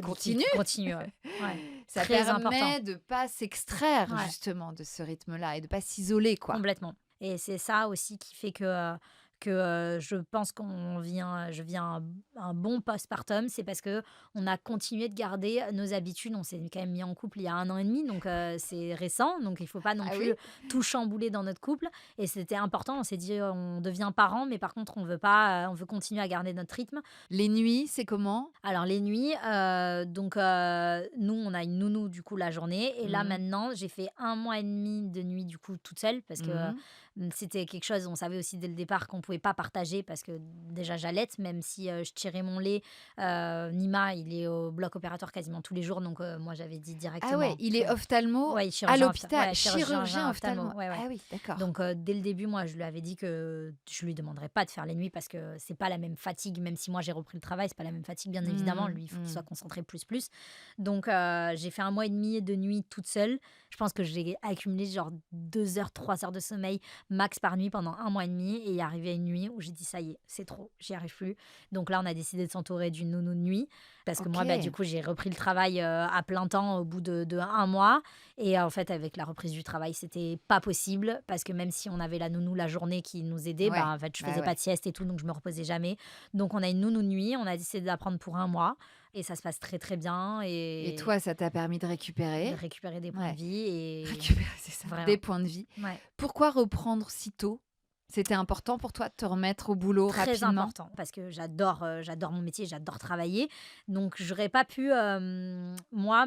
continue». qui continue, ouais. Ouais, Ça très important. permet de pas s'extraire Ouais, justement de ce rythme-là et de pas s'isoler, quoi. complètement et c'est ça aussi qui fait que que je pense je vis un bon postpartum, c'est parce que on a continué de garder nos habitudes. On s'est quand même mis en couple il y a 1 an et demi, donc c'est récent, donc il faut pas non Ah plus oui? tout chambouler dans notre couple. Et c'était important. On s'est dit, on devient parents, mais par contre, on veut pas, on veut continuer à garder notre rythme. Les nuits, c'est comment? Alors les nuits, donc nous, on a une nounou du coup la journée et là Mmh. maintenant, j'ai fait 1 mois et demi de nuit du coup toute seule parce que, Mmh. c'était quelque chose on savait aussi dès le départ qu'on pouvait pas partager parce que déjà j'allaite même si, je tirais mon lait, Nima il est au bloc opératoire quasiment tous les jours donc moi j'avais dit Ah ouais, directement il que est ophtalmo ouais, à chirurgien l'hôpital? ouais, chirurgien Chirurgien ophtalmo, ophtalmo? ouais, ouais. Ah oui, d'accord. Donc, dès le début, moi, je lui avais dit que je lui demanderais pas de faire les nuits parce que c'est pas la même fatigue, même si moi j'ai repris le travail, c'est pas la même fatigue, bien évidemment. Mmh, Lui, il faut qu'il mmh. soit concentré plus. Donc, j'ai fait 1 mois et demi de nuit toute seule. Je pense que j'ai accumulé genre 2 heures, 3 heures de sommeil max par nuit pendant 1 mois et demi. Et il est arrivé à une nuit où j'ai dit, ça y est, c'est trop, j'y arrive plus. Donc là, on a décidé de s'entourer d'une nounou de nuit parce que moi, bah, du OK. coup, j'ai repris le travail à plein temps au bout de 1 mois. Et en fait, avec la reprise du travail, c'était pas possible parce que même si on avait la nounou la journée qui nous aidait, Ouais, bah, en fait, je bah faisais pas ouais. de sieste et tout, donc je me reposais jamais. Donc on a une nounou de nuit, on a décidé d'apprendre pour 1 mois et ça se passe très très bien Et et toi, ça t'a permis de de récupérer? récupérer des points de Ouais, vie et récupérer, c'est ça, des vraiment, points de vie. ouais. Pourquoi reprendre si tôt? C'était important pour toi de te remettre au boulot Très rapidement? important parce que j'adore mon métier, j'adore travailler. Donc j'aurais pas pu, moi,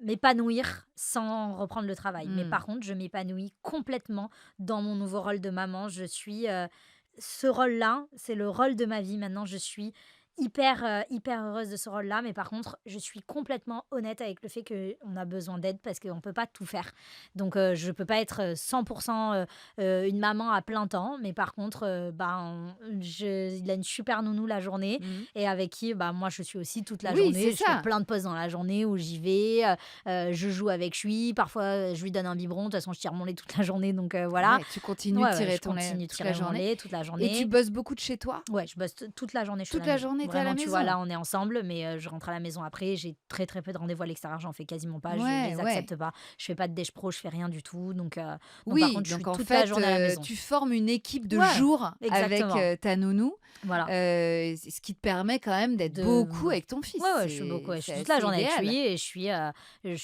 m'épanouir sans reprendre le travail. Mais Mmh. par contre, je m'épanouis complètement dans mon nouveau rôle de maman. Ce rôle-là, c'est le rôle de ma vie maintenant. Je suis hyper heureuse de ce rôle-là. Mais par contre, je suis complètement honnête avec le fait qu'on a besoin d'aide parce qu'on peut pas tout faire. Donc je peux pas être 100% une maman à plein temps, mais par contre, il a une super nounou la journée Mmh. et avec qui, bah, moi, je suis aussi toute la Oui, c'est journée. Je fais ça. plein de pauses dans la journée où j'y vais, je joue avec lui, parfois, je lui donne un biberon. De toute façon, je tire mon lait toute la journée, donc voilà. Ouais, tu continues de Ouais, ouais, tirer je ton lait continue de toute la tirer mon journée lait toute la et tu journée. bosses beaucoup de chez toi? Ouais, je bosse toute la journée, je suis à Toute la la maison. journée, tu es à la Vraiment, tu vois, maison? là, on est ensemble, mais je rentre à la maison après. J'ai très, très peu de rendez-vous à l'extérieur, j'en fais quasiment pas, je Ouais, les ouais. accepte pas. Je fais pas de déj pro, je fais rien du tout. Donc par Oui, contre, je donc suis en toute la fait, journée à la maison. tu formes une équipe de Ouais, jour avec, exactement. ta nounou, Voilà. ce qui te permet quand même d'être De beaucoup avec ton fils. Ouais, ouais, je suis beaucoup, ouais, je suis toute la C'est journée avec idéal.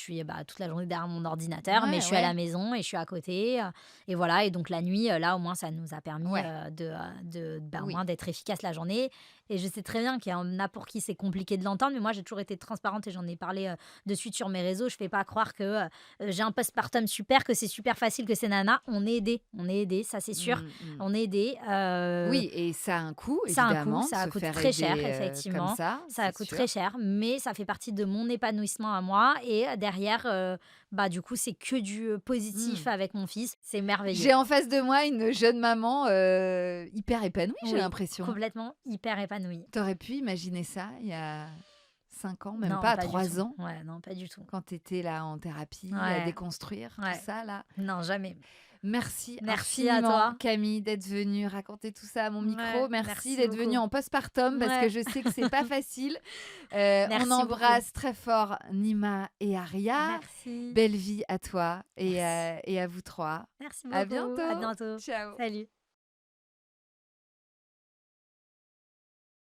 lui et bah, toute la journée derrière mon ordinateur, mais Ouais, je suis à la ouais, maison et je suis à côté, et voilà. Et donc la nuit, là, au moins, ça nous a permis, ouais, au oui. moins d'être efficace la journée. Et je sais très bien qu'il y en a pour qui c'est compliqué de l'entendre, mais moi, j'ai toujours été transparente et j'en ai parlé, de suite sur mes réseaux. Je fais pas croire que, j'ai un postpartum super, que c'est super facile, que c'est nana. On est aidé, ça, c'est sûr. Mmh mh. On est aidé, Oui et ça a un coût ça a un coût, évidemment de ça se coûte faire très cher, aider, comme effectivement. ça, Ça c'est coûte sûr. très cher, mais ça fait partie de mon épanouissement à moi. Et derrière, bah, du coup, c'est que du positif Mmh. avec mon fils. C'est merveilleux. J'ai en face de moi une jeune maman, hyper épanouie, j'ai Oui, l'impression. complètement hyper épanouie. Tu aurais pu imaginer ça il y a 5 ans, même Non, pas, pas du tout. 3 ans, Ouais, non, pas du tout. quand tu étais là en thérapie, à Ouais, déconstruire tout ouais. ça là? Non, jamais. Merci Merci à infiniment toi. Camille d'être venue raconter tout ça à mon micro. Ouais, Merci merci d'être venue beaucoup. en postpartum parce que Ouais, je sais que c'est pas facile. On merci beaucoup. embrasse très fort Nima et Aria. Merci. Belle vie à toi Merci. et à vous 3. Merci À beaucoup. À bientôt. bientôt. Ciao. Salut.